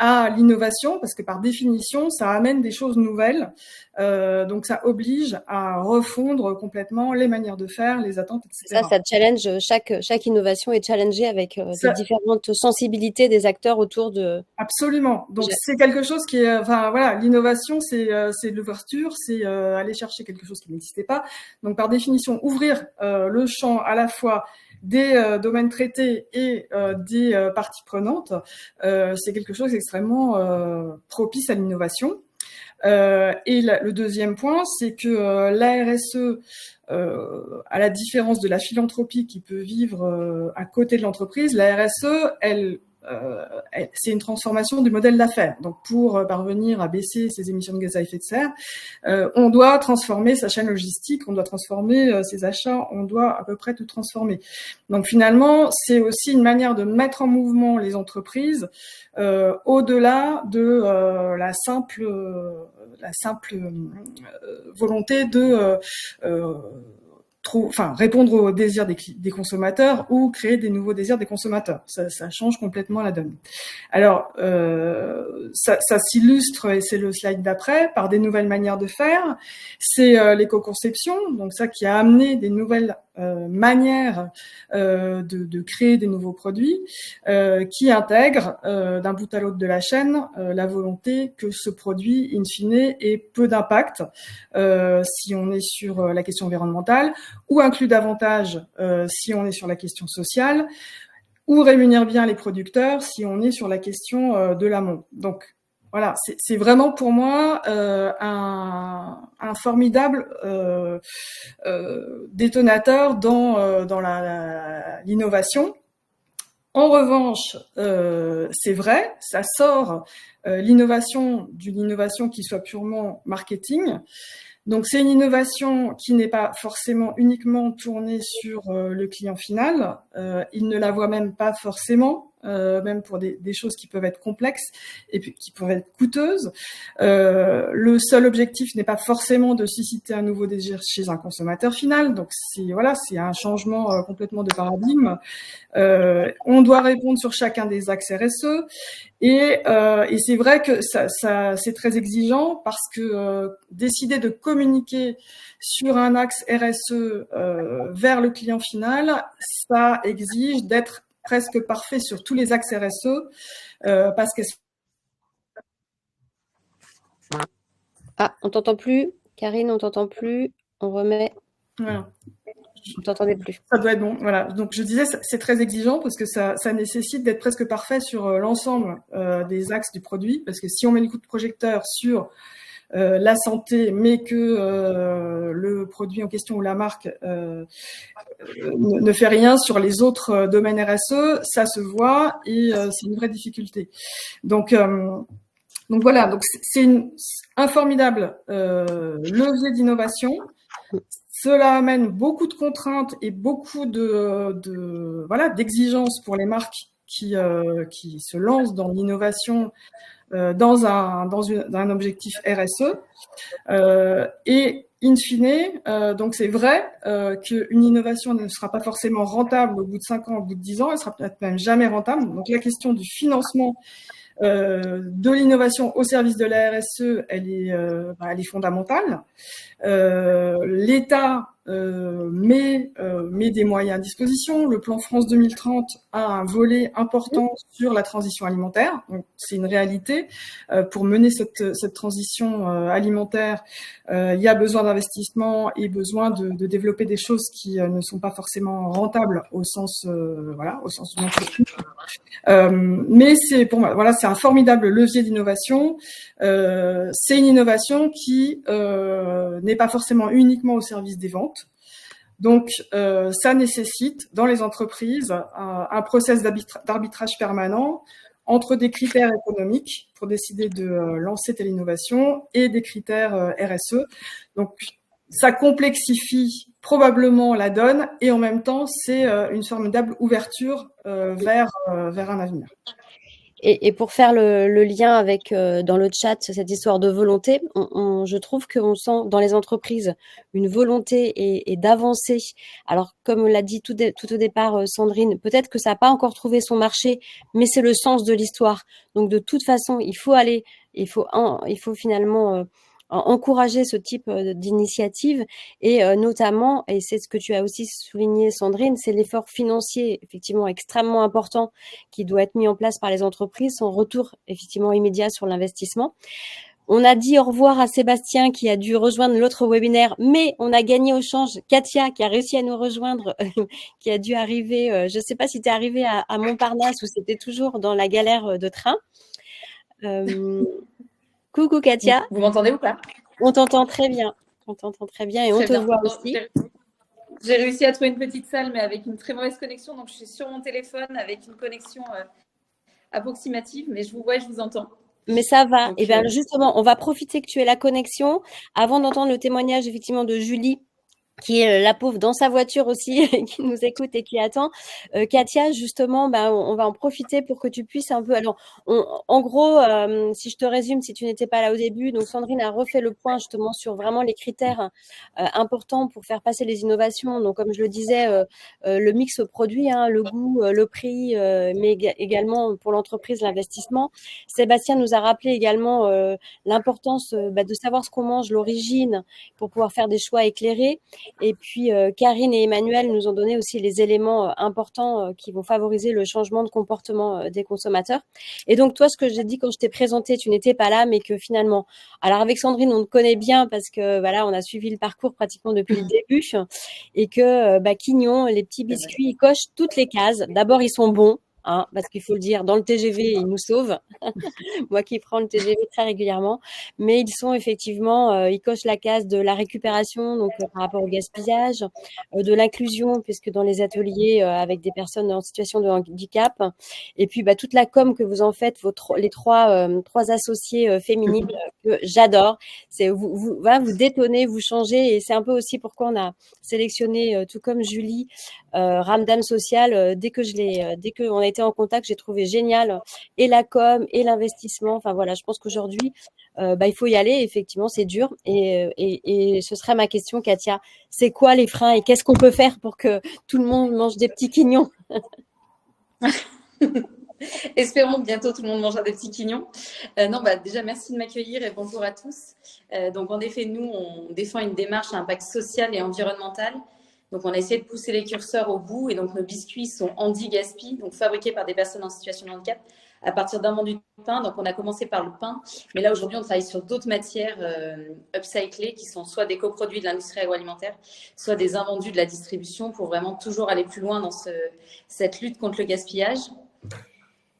à l'innovation parce que par définition ça amène des choses nouvelles. Donc ça oblige à refondre complètement les manières de faire, les attentes, etc. Ça challenge, chaque innovation est challengée avec des différentes sensibilités des acteurs autour de... Absolument. Donc c'est quelque chose qui est, enfin voilà, l'innovation c'est de l'ouverture, c'est aller chercher quelque chose qui n'existait pas. Donc par définition, ouvrir le champ à la fois des domaines traités et des parties prenantes, c'est quelque chose d'extrêmement extrêmement propice à l'innovation. Et le deuxième point, c'est que la RSE, à la différence de la philanthropie qui peut vivre à côté de l'entreprise, la RSE, c'est une transformation du modèle d'affaires. Donc, pour parvenir à baisser ses émissions de gaz à effet de serre, on doit transformer sa chaîne logistique, on doit transformer ses achats, on doit à peu près tout transformer. Donc, finalement, c'est aussi une manière de mettre en mouvement les entreprises au-delà de la simple volonté de répondre aux désirs des consommateurs ou créer des nouveaux désirs des consommateurs. Ça change complètement la donne. Alors, ça s'illustre, et c'est le slide d'après, par des nouvelles manières de faire. C'est l'éco-conception, donc ça qui a amené des nouvelles manières de créer des nouveaux produits qui intègrent d'un bout à l'autre de la chaîne la volonté que ce produit, in fine, ait peu d'impact si on est sur la question environnementale, ou inclut davantage si on est sur la question sociale, ou rémunère bien les producteurs si on est sur la question de l'amont. Donc voilà, c'est vraiment pour moi un formidable détonateur dans l'innovation. En revanche, c'est vrai, ça sort l'innovation d'une innovation qui soit purement marketing. Donc, c'est une innovation qui n'est pas forcément uniquement tournée sur le client final. Il ne la voit même pas forcément, même pour des choses qui peuvent être complexes et puis qui peuvent être coûteuses. Le seul objectif n'est pas forcément de susciter un nouveau désir chez un consommateur final. Donc, c'est un changement complètement de paradigme. On doit répondre sur chacun des axes RSE. Et c'est vrai que ça c'est très exigeant parce que décider de communiquer sur un axe RSE vers le client final, ça exige d'être presque parfait sur tous les axes RSE parce que... Ah, on t'entend plus. Karine, on t'entend plus. On remet. Voilà. On t'entendait plus. Ça doit être bon. Voilà. Donc, je disais, c'est très exigeant parce que ça nécessite d'être presque parfait sur l'ensemble des axes du produit. Parce que si on met le coup de projecteur sur la santé, mais que le produit en question ou la marque ne fait rien sur les autres domaines RSE, ça se voit et c'est une vraie difficulté. Donc voilà. Donc, c'est un formidable levier d'innovation. Cela amène beaucoup de contraintes et beaucoup d'exigences pour les marques qui se lancent dans l'innovation dans un objectif RSE. Et in fine, donc c'est vrai qu'une innovation ne sera pas forcément rentable au bout de 5 ans, au bout de 10 ans, elle sera peut-être même jamais rentable. Donc la question du financement de l'innovation au service de la RSE, elle est fondamentale. L'État met des moyens à disposition. Le plan France 2030 a un volet important sur la transition alimentaire. Donc, c'est une réalité. Pour mener cette transition alimentaire, il y a besoin d'investissement et besoin de développer des choses qui ne sont pas forcément rentables au sens d'une entreprise. Mais c'est pour moi, voilà, c'est un formidable levier d'innovation. C'est une innovation qui n'est pas forcément uniquement au service des ventes. Donc, ça nécessite dans les entreprises un process d'arbitrage permanent entre des critères économiques pour décider de lancer telle innovation et des critères RSE. Donc, ça complexifie probablement la donne et en même temps, c'est une formidable ouverture vers un avenir. Et pour faire le lien avec dans le chat cette histoire de volonté, je trouve qu'on sent dans les entreprises une volonté et d'avancer. Alors comme l'a dit tout au départ Sandrine, peut-être que ça n'a pas encore trouvé son marché, mais c'est le sens de l'histoire. Donc de toute façon, il faut finalement encourager ce type d'initiative et notamment, et c'est ce que tu as aussi souligné Sandrine, c'est l'effort financier effectivement extrêmement important qui doit être mis en place par les entreprises, son retour effectivement immédiat sur l'investissement. On a dit au revoir à Sébastien qui a dû rejoindre l'autre webinaire, mais on a gagné au change Katia qui a réussi à nous rejoindre, qui a dû arriver, je ne sais pas si tu es arrivé à Montparnasse ou c'était toujours dans la galère de train. Coucou Katia. Vous m'entendez ou pas? On t'entend très bien. On t'entend très bien et on te voit aussi. J'ai réussi à trouver une petite salle, mais avec une très mauvaise connexion. Donc, je suis sur mon téléphone avec une connexion approximative, mais je vous vois et je vous entends. Mais ça va. Et bien justement, on va profiter que tu aies la connexion avant d'entendre le témoignage effectivement de Julie, qui est la pauvre dans sa voiture aussi, qui nous écoute et qui attend. Katia, justement, on va en profiter pour que tu puisses un peu... Alors, en gros, si je te résume, si tu n'étais pas là au début, donc Sandrine a refait le point justement sur vraiment les critères importants pour faire passer les innovations. Donc, comme je le disais, le mix produit, le goût, le prix, mais également pour l'entreprise, l'investissement. Sébastien nous a rappelé également l'importance de savoir ce qu'on mange, l'origine, pour pouvoir faire des choix éclairés. Et puis, Karine et Emmanuel nous ont donné aussi les éléments importants qui vont favoriser le changement de comportement des consommateurs. Et donc, toi, ce que j'ai dit quand je t'ai présenté, tu n'étais pas là, mais que finalement, alors avec Sandrine, on te connaît bien parce que voilà, on a suivi le parcours pratiquement depuis le début et que Quignon, les petits biscuits, ils cochent toutes les cases. D'abord, ils sont bons. Parce qu'il faut le dire, dans le TGV, ils nous sauvent. Moi qui prends le TGV très régulièrement, mais ils sont effectivement, ils cochent la case de la récupération, donc par rapport au gaspillage, de l'inclusion, puisque dans les ateliers avec des personnes en situation de handicap, et puis toute la com que vous en faites, les trois associés féminines que j'adore. C'est vous détonnez, vous changez, et c'est un peu aussi pourquoi on a sélectionné, tout comme Julie, Ramdam Social. Dès qu'on a été en contact, j'ai trouvé génial et la com et l'investissement. Enfin voilà, je pense qu'aujourd'hui, il faut y aller. Effectivement, c'est dur. Et ce serait ma question, Katia. C'est quoi les freins et qu'est-ce qu'on peut faire pour que tout le monde mange des petits quignons? Espérons que bientôt tout le monde mangera des petits quignons. Déjà, merci de m'accueillir et bonjour à tous. Donc, en effet, nous, on défend une démarche à impact social et environnemental. Donc, on a essayé de pousser les curseurs au bout. Et donc, nos biscuits sont anti-gaspi, donc fabriqués par des personnes en situation de handicap à partir d'un vendu de pain. Donc, on a commencé par le pain. Mais là, aujourd'hui, on travaille sur d'autres matières upcyclées qui sont soit des coproduits de l'industrie agroalimentaire, soit des invendus de la distribution pour vraiment toujours aller plus loin dans cette lutte contre le gaspillage.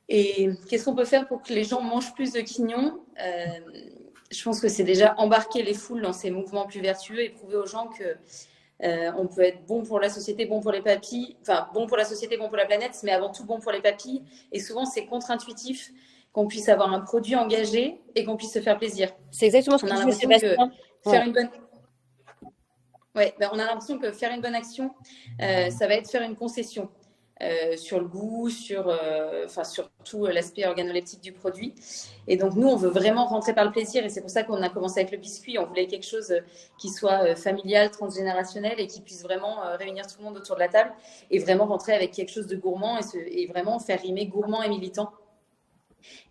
Et qu'est-ce qu'on peut faire pour que les gens mangent plus de quignons? Je pense que c'est déjà embarquer les foules dans ces mouvements plus vertueux et prouver aux gens que on peut être bon pour la société, bon pour les papilles, enfin bon pour la société, bon pour la planète, mais avant tout bon pour les papilles. Et souvent, c'est contre-intuitif qu'on puisse avoir un produit engagé et qu'on puisse se faire plaisir. C'est exactement ce que on a disait Sébastien. Faire une bonne... on a l'impression que faire une bonne action, ça va être faire une concession. Sur le goût, sur tout l'aspect organoleptique du produit. Et donc, nous, on veut vraiment rentrer par le plaisir. Et c'est pour ça qu'on a commencé avec le biscuit. On voulait quelque chose qui soit familial, transgénérationnel et qui puisse vraiment réunir tout le monde autour de la table et vraiment rentrer avec quelque chose de gourmand et vraiment faire rimer gourmand et militant.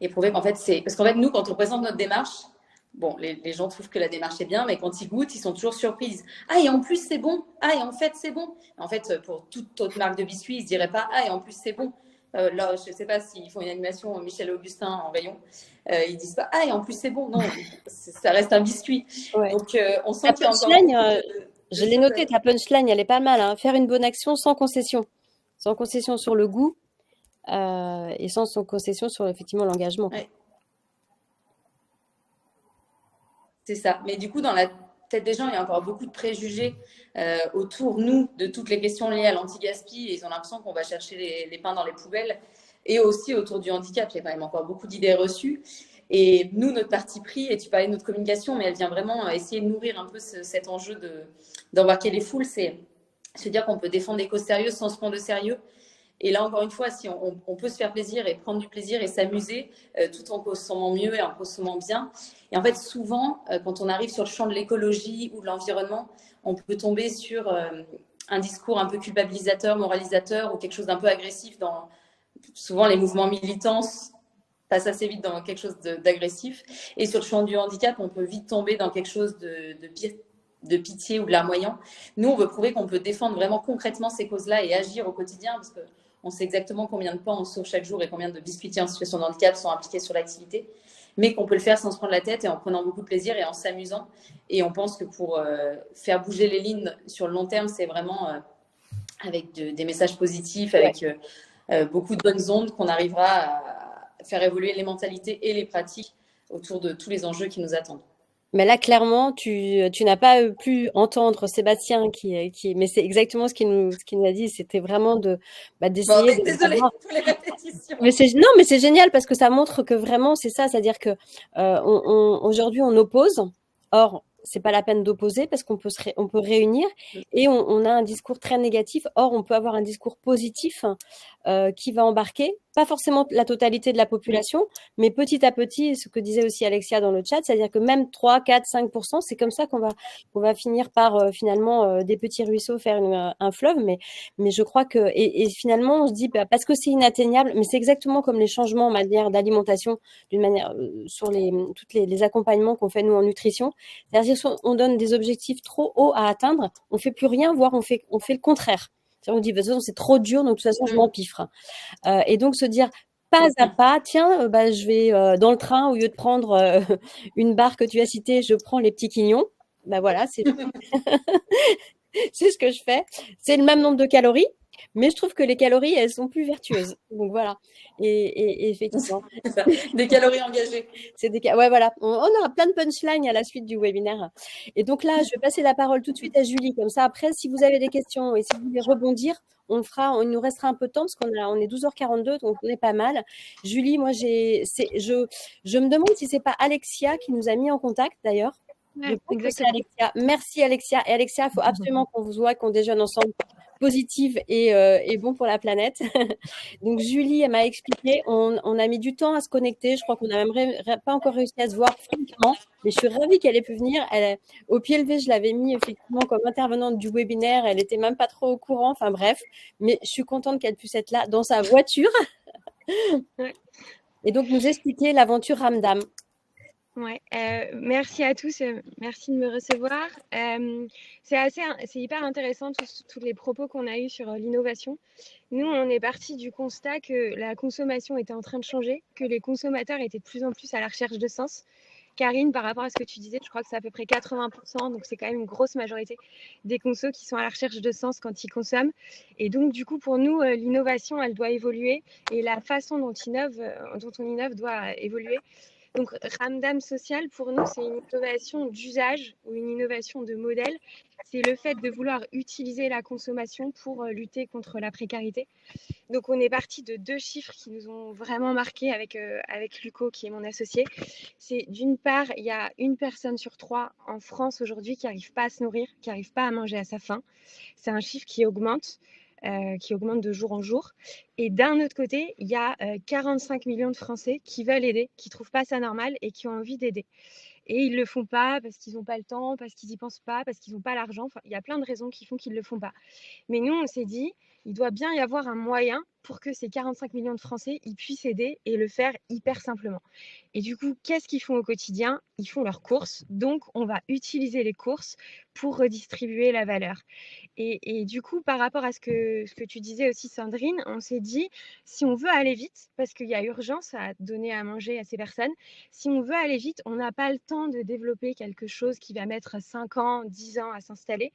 Et prouver qu'en fait, parce qu'en fait, nous, quand on présente notre démarche, bon, les gens trouvent que la démarche est bien, mais quand ils goûtent, ils sont toujours surpris. Ah, et en plus, c'est bon. Ah, et en fait, c'est bon. En fait, pour toute autre marque de biscuits, ils ne se diraient pas ah, et en plus, c'est bon. Là, je ne sais pas s'ils font une animation Michel Augustin en rayon. Ils ne disent pas ah, et en plus, c'est bon. Non, ça reste un biscuit. Ouais. Donc, on sent qu'il y a encore. Je l'ai noté, ta punchline, elle est pas mal. Faire une bonne action sans concession. Sans concession sur le goût et sans concession sur effectivement l'engagement. Ouais. C'est ça. Mais du coup, dans la tête des gens, il y a encore beaucoup de préjugés autour, nous, de toutes les questions liées à l'anti-gaspi. Et ils ont l'impression qu'on va chercher les pains dans les poubelles. Et aussi autour du handicap, il y a quand même encore beaucoup d'idées reçues. Et nous, notre parti pris, et tu parlais de notre communication, mais elle vient vraiment essayer de nourrir un peu cet enjeu d'embarquer les foules. C'est se dire qu'on peut défendre des causes sérieuses sans se prendre de sérieux. Et là, encore une fois, si on peut se faire plaisir et prendre du plaisir et s'amuser tout en consommant mieux et en consommant bien. Et en fait, souvent, quand on arrive sur le champ de l'écologie ou de l'environnement, on peut tomber sur un discours un peu culpabilisateur, moralisateur ou quelque chose d'un peu agressif. Souvent, les mouvements militants passent assez vite dans quelque chose d'agressif. Et sur le champ du handicap, on peut vite tomber dans quelque chose de pitié ou de larmoyant. Nous, on veut prouver qu'on peut défendre vraiment concrètement ces causes-là et agir au quotidien parce qu'on sait exactement combien de pains on sauve chaque jour et combien de biscuitiers en situation de handicap sont impliqués sur l'activité, mais qu'on peut le faire sans se prendre la tête et en prenant beaucoup de plaisir et en s'amusant. Et on pense que pour faire bouger les lignes sur le long terme, c'est vraiment avec des messages positifs, avec beaucoup de bonnes ondes qu'on arrivera faire évoluer les mentalités et les pratiques autour de tous les enjeux qui nous attendent. Mais là, clairement, tu n'as pas pu entendre Sébastien mais c'est exactement ce qu'il nous a dit. C'était vraiment d'essayer de Désolée savoir. pour les répétitions. Non, mais c'est génial parce que ça montre que vraiment c'est ça, c'est-à-dire que aujourd'hui on oppose. Or, c'est pas la peine d'opposer parce qu'on peut on peut réunir et on a un discours très négatif. Or, on peut avoir un discours positif qui va embarquer, pas forcément la totalité de la population, mais petit à petit, ce que disait aussi Alexia dans le chat, c'est-à-dire que même 3, 4, 5%, c'est comme ça qu'on va finir par finalement des petits ruisseaux faire un fleuve. Mais je crois que et finalement on se dit parce que c'est inatteignable, mais c'est exactement comme les changements en matière d'alimentation, d'une manière sur toutes les accompagnements qu'on fait nous en nutrition. C'est-à-dire si on donne des objectifs trop hauts à atteindre, on fait plus rien, voire on fait le contraire. On dit de toute façon c'est trop dur, donc de toute façon je m'empiffre. Et donc se dire pas à pas, tiens, je vais dans le train, au lieu de prendre une barre que tu as citée, je prends les petits quignons. Voilà, c'est c'est ce que je fais. C'est le même nombre de calories, mais je trouve que les calories, elles sont plus vertueuses. Donc voilà. Et effectivement. Des calories engagées. Ouais, voilà. On aura plein de punchlines à la suite du webinaire. Et donc là, je vais passer la parole tout de suite à Julie. Comme ça, après, si vous avez des questions et si vous voulez rebondir, il nous restera un peu de temps parce on est 12h42, donc on est pas mal. Julie, moi, je me demande si c'est pas Alexia qui nous a mis en contact d'ailleurs. Ouais, c'est Alexia. Merci Alexia. Et Alexia, il faut absolument qu'on vous voit, qu'on déjeune ensemble, positive et bon pour la planète. Donc Julie, elle m'a expliqué, on a mis du temps à se connecter. Je crois qu'on n'a même pas encore réussi à se voir physiquement, mais je suis ravie qu'elle ait pu venir. Au pied levé, je l'avais mis effectivement comme intervenante du webinaire. Elle était même pas trop au courant. Enfin bref, mais je suis contente qu'elle puisse être là dans sa voiture. Ouais. Et donc nous expliquer l'aventure Ramdam. Ouais, merci à tous, merci de me recevoir. C'est hyper intéressant tous les propos qu'on a eus sur l'innovation. Nous, on est parti du constat que la consommation était en train de changer, que les consommateurs étaient de plus en plus à la recherche de sens. Karine, par rapport à ce que tu disais, je crois que c'est à peu près 80%, donc c'est quand même une grosse majorité des consos qui sont à la recherche de sens quand ils consomment. Et donc, du coup, pour nous, l'innovation, elle doit évoluer et la façon dont on innove doit évoluer. Donc, Ramdam Social, pour nous, c'est une innovation d'usage ou une innovation de modèle. C'est le fait de vouloir utiliser la consommation pour lutter contre la précarité. Donc, on est parti de 2 chiffres qui nous ont vraiment marqués avec Luco, qui est mon associé. C'est d'une part, il y a 1 personne sur 3 en France aujourd'hui qui n'arrive pas à se nourrir, qui n'arrive pas à manger à sa faim. C'est un chiffre qui augmente de jour en jour. Et d'un autre côté, il y a 45 millions de Français qui veulent aider, qui ne trouvent pas ça normal et qui ont envie d'aider. Et ils ne le font pas parce qu'ils n'ont pas le temps, parce qu'ils n'y pensent pas, parce qu'ils n'ont pas l'argent. Enfin, il y a plein de raisons qui font qu'ils ne le font pas. Mais nous, on s'est dit, il doit bien y avoir un moyen pour que ces 45 millions de Français ils puissent aider et le faire hyper simplement. Et du coup, qu'est-ce qu'ils font au quotidien? Ils font leurs courses. Donc, on va utiliser les courses pour redistribuer la valeur. Et du coup, par rapport à ce que tu disais aussi, Sandrine, on s'est dit, si on veut aller vite, parce qu'il y a urgence à donner à manger à ces personnes, si on veut aller vite, on n'a pas le temps de développer quelque chose qui va mettre 5 ans, 10 ans à s'installer.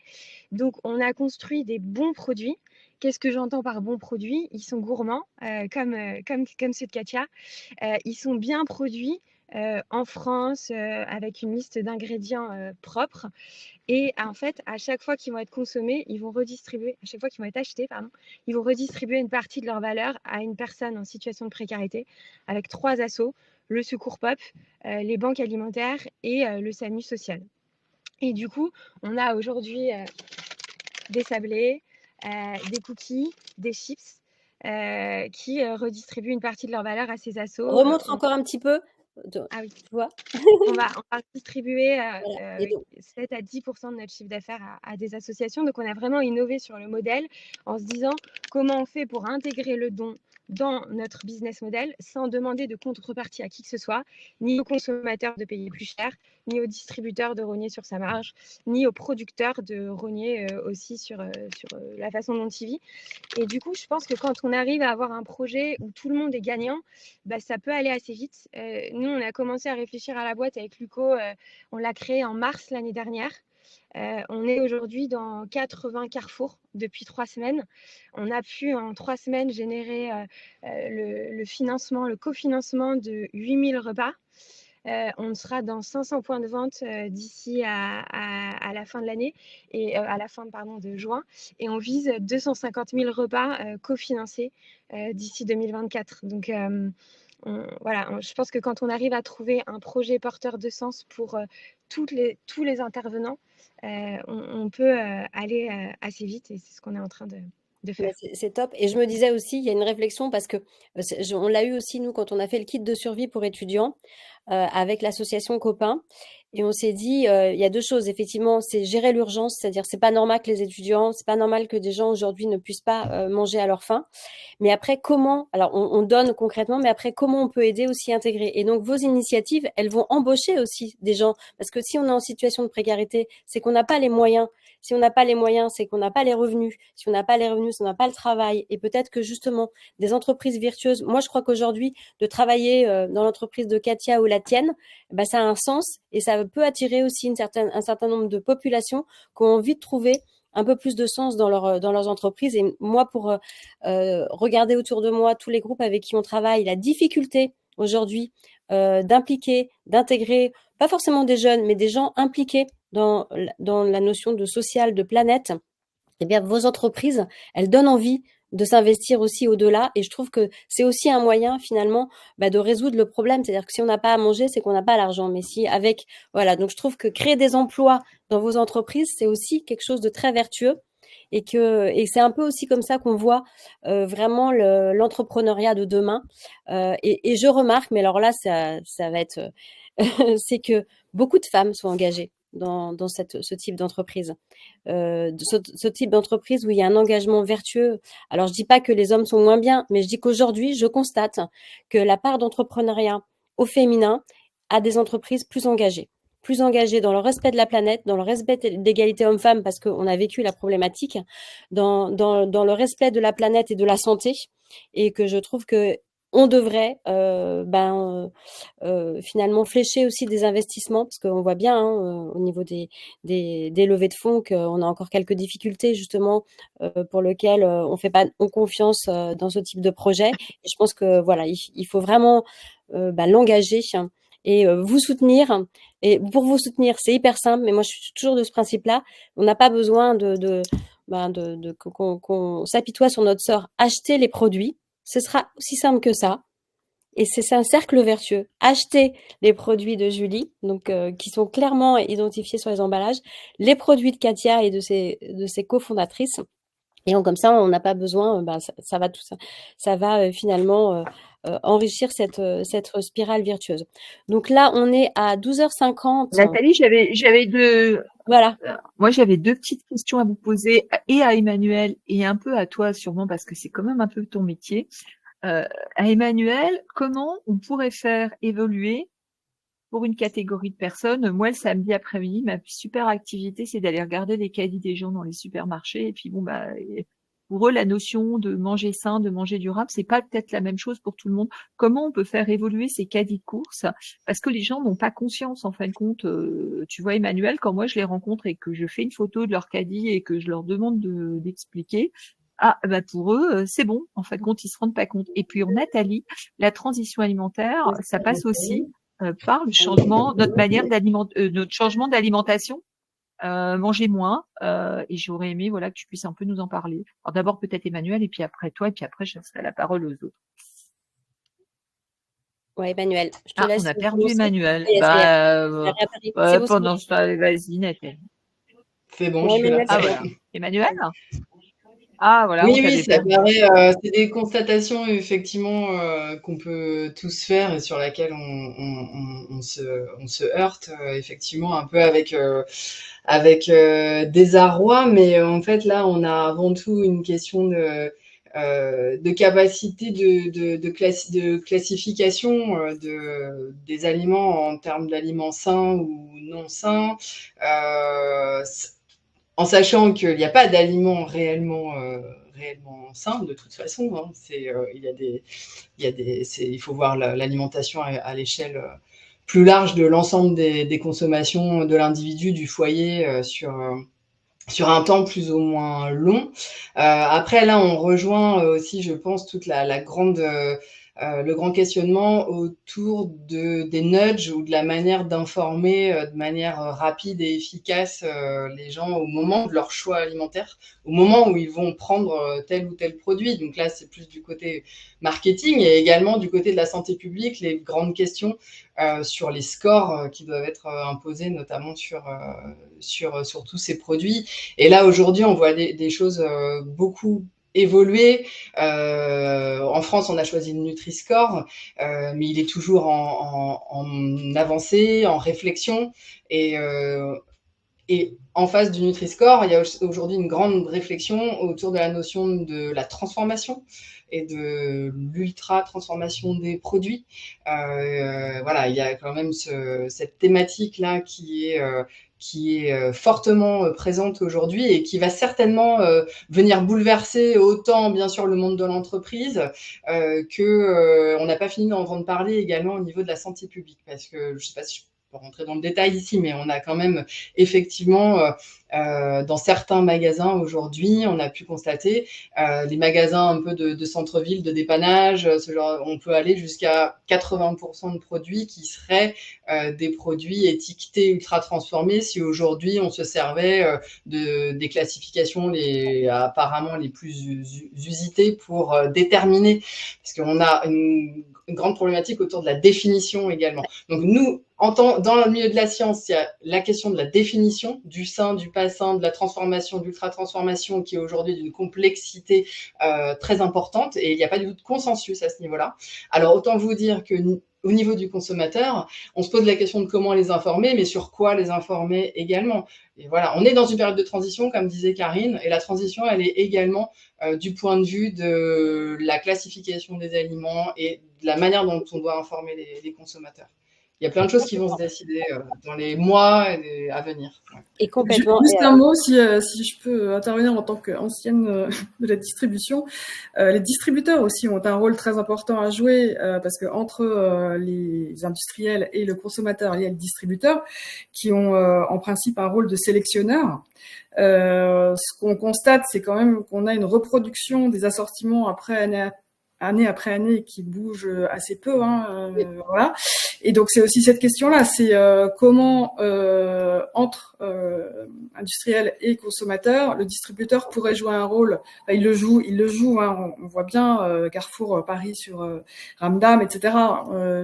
Donc, on a construit des bons produits. Qu'est-ce que j'entends par bons produits? Ils sont gourmands, comme ceux de Katia. Ils sont bien produits en France, avec une liste d'ingrédients propres. Et en fait, à chaque fois qu'ils vont être consommés, ils vont redistribuer, à chaque fois qu'ils vont être achetés, ils vont redistribuer une partie de leur valeur à une personne en situation de précarité, avec 3 assos, le Secours Pop, les banques alimentaires et le SAMU social. Et du coup, on a aujourd'hui des sablés, des cookies, des chips qui redistribuent une partie de leur valeur à ces assos. Remontre encore un petit peu. Ah oui. Tu vois on va distribuer 7 à 10% de notre chiffre d'affaires à des associations. Donc, on a vraiment innové sur le modèle en se disant comment on fait pour intégrer le don dans notre business model sans demander de contrepartie à qui que ce soit, ni aux consommateurs de payer plus cher, ni aux distributeurs de rogner sur sa marge, ni aux producteurs de rogner aussi sur la façon dont ils vivent. Et du coup, je pense que quand on arrive à avoir un projet où tout le monde est gagnant, ça peut aller assez vite. Nous, on a commencé à réfléchir à la boîte avec Luco, on l'a créée en mars l'année dernière. On est aujourd'hui dans 80 carrefours depuis 3 semaines. On a pu en 3 semaines générer le financement, le cofinancement de 8000 repas. On sera dans 500 points de vente d'ici à la fin de l'année et à la fin de juin. Et on vise 250 000 repas cofinancés d'ici 2024. Donc voilà, je pense que quand on arrive à trouver un projet porteur de sens pour tous les intervenants, on peut aller assez vite et c'est ce qu'on est en train de faire. C'est top. Et je me disais aussi, il y a une réflexion parce que on l'a eu aussi, nous, quand on a fait le kit de survie pour étudiants avec l'association Copains. Et on s'est dit, il y a deux choses. Effectivement, c'est gérer l'urgence, c'est-à-dire c'est pas normal que les étudiants, c'est pas normal que des gens aujourd'hui ne puissent pas manger à leur faim. Mais après, comment, alors on donne concrètement, mais après, comment on peut aider aussi intégrer. Et donc, vos initiatives, elles vont embaucher aussi des gens. Parce que si on est en situation de précarité, c'est qu'on n'a pas les moyens. Si on n'a pas les moyens, c'est qu'on n'a pas les revenus. Si on n'a pas les revenus, c'est qu'on n'a pas le travail. Et peut-être que justement, des entreprises vertueuses, moi je crois qu'aujourd'hui, de travailler dans l'entreprise de Katia ou la tienne, bah, ça a un sens et ça peut attirer aussi un certain nombre de populations qui ont envie de trouver un peu plus de sens dans leurs entreprises. Et moi, pour regarder autour de moi tous les groupes avec qui on travaille, la difficulté aujourd'hui d'impliquer, d'intégrer, pas forcément des jeunes, mais des gens impliqués dans la notion de social, de planète, eh bien, vos entreprises, elles donnent envie de s'investir aussi au-delà. Et je trouve que c'est aussi un moyen, finalement, de résoudre le problème. C'est-à-dire que si on n'a pas à manger, c'est qu'on n'a pas l'argent. Mais si avec, voilà. Donc, je trouve que créer des emplois dans vos entreprises, c'est aussi quelque chose de très vertueux. Et c'est un peu aussi comme ça qu'on voit vraiment l'entrepreneuriat de demain. Et je remarque, mais alors là, ça va être, c'est que beaucoup de femmes sont engagées dans ce type d'entreprise. Ce type d'entreprise où il y a un engagement vertueux. Alors, je dis pas que les hommes sont moins bien, mais je dis qu'aujourd'hui, je constate que la part d'entrepreneuriat au féminin a des entreprises plus engagées dans le respect de la planète, dans le respect d'égalité homme-femme, parce qu'on a vécu la problématique, dans le respect de la planète et de la santé, et que je trouve que on devrait finalement flécher aussi des investissements, parce qu'on voit bien au niveau des levées de fonds qu'on a encore quelques difficultés justement pour lesquelles on fait pas confiance dans ce type de projet. Et je pense que voilà, il faut vraiment l'engager et vous soutenir. Et pour vous soutenir, c'est hyper simple, mais moi je suis toujours de ce principe-là. On n'a pas besoin qu'on s'apitoie sur notre sort. Acheter les produits, ce sera aussi simple que ça. Et c'est un cercle vertueux. Achetez les produits de Julie, donc qui sont clairement identifiés sur les emballages, les produits de Katia et de ses cofondatrices. Et comme ça, on n'a pas besoin, ça va tout ça. Ça va finalement enrichir cette spirale vertueuse. Donc là, on est à 12h50. Nathalie, Voilà. Moi, j'avais deux petites questions à vous poser, et à Emmanuel, et un peu à toi sûrement, parce que c'est quand même un peu ton métier. À Emmanuel, comment on pourrait faire évoluer pour une catégorie de personnes? Moi, le samedi après-midi, ma super activité, c'est d'aller regarder les caddies des gens dans les supermarchés. Et puis pour eux, la notion de manger sain, de manger durable, c'est pas peut-être la même chose pour tout le monde. Comment on peut faire évoluer ces caddies de course? Parce que les gens n'ont pas conscience, en fin de compte. Tu vois, Emmanuel, quand moi je les rencontre et que je fais une photo de leur caddie et que je leur demande d'expliquer, pour eux, c'est bon. En fin de compte, ils se rendent pas compte. Et puis, Nathalie, la transition alimentaire, ça passe aussi par le changement, notre changement d'alimentation, manger moins. Et j'aurais aimé, voilà, que tu puisses un peu nous en parler. Alors d'abord peut-être Emmanuel, et puis après toi, et puis après je laisserai la parole aux autres. Ouais, Emmanuel, je te laisse. On a perdu Emmanuel. Pendant ce temps, vas-y, Nathalie. C'est bon, je suis là. Voilà. Emmanuel? Ah, voilà. Oui, ça paraît. C'est des constatations effectivement qu'on peut tous faire et sur laquelle on se heurte effectivement un peu avec désarroi, mais en fait là on a avant tout une question de capacité de classification des aliments en termes d'aliments sains ou non sains. En sachant qu'il n'y a pas d'aliments réellement sains de toute façon, il faut voir l'alimentation à l'échelle plus large de l'ensemble des consommations de l'individu, du foyer, sur un temps plus ou moins long. Après, là, on rejoint aussi, je pense, toute le grand questionnement autour des nudges ou de la manière d'informer de manière rapide et efficace les gens au moment de leur choix alimentaire, au moment où ils vont prendre tel ou tel produit. Donc là, c'est plus du côté marketing et également du côté de la santé publique, les grandes questions sur les scores qui doivent être imposés, notamment sur tous ces produits. Et là, aujourd'hui, on voit des choses beaucoup évoluer. En France, on a choisi le Nutri-Score, mais il est toujours en avancée, en réflexion. Et en face du Nutri-Score, il y a aujourd'hui une grande réflexion autour de la notion de la transformation et de l'ultra-transformation des produits. Voilà, il y a quand même cette thématique-là qui est fortement présente aujourd'hui et qui va certainement venir bouleverser autant, bien sûr, le monde de l'entreprise qu'on n'a pas fini d'en entendre parler également au niveau de la santé publique. Parce que, je ne sais pas si je peux rentrer dans le détail ici, mais on a quand même effectivement dans certains magasins aujourd'hui, on a pu constater des magasins un peu de centre-ville, de dépannage, on peut aller jusqu'à 80% de produits qui seraient des produits étiquetés ultra transformés si aujourd'hui on se servait des classifications apparemment les plus usitées pour déterminer, parce qu'on a une grande problématique autour de la définition également. Donc nous, dans le milieu de la science, il y a la question de la définition du sain, du pas sain, de la transformation, de l'ultra-transformation qui est aujourd'hui d'une complexité très importante et il n'y a pas du tout de consensus à ce niveau-là. Alors autant vous dire que au niveau du consommateur, on se pose la question de comment les informer, mais sur quoi les informer également. Et voilà, on est dans une période de transition, comme disait Karine, et la transition, elle est également du point de vue de la classification des aliments et de la manière dont on doit informer les consommateurs. Il y a plein de choses qui vont se décider dans les mois à venir. Ouais. Et complètement. Juste un mot, si je peux intervenir en tant qu'ancienne de la distribution. Les distributeurs aussi ont un rôle très important à jouer parce que entre les industriels et le consommateur, il y a les distributeurs qui ont en principe un rôle de sélectionneur. Ce qu'on constate, c'est quand même qu'on a une reproduction des assortiments année après année qui bouge assez peu, voilà. Et donc c'est aussi cette question-là, c'est comment entre industriel et consommateur, le distributeur pourrait jouer un rôle. Enfin, il le joue. On voit bien Carrefour Paris sur Ramdam, etc.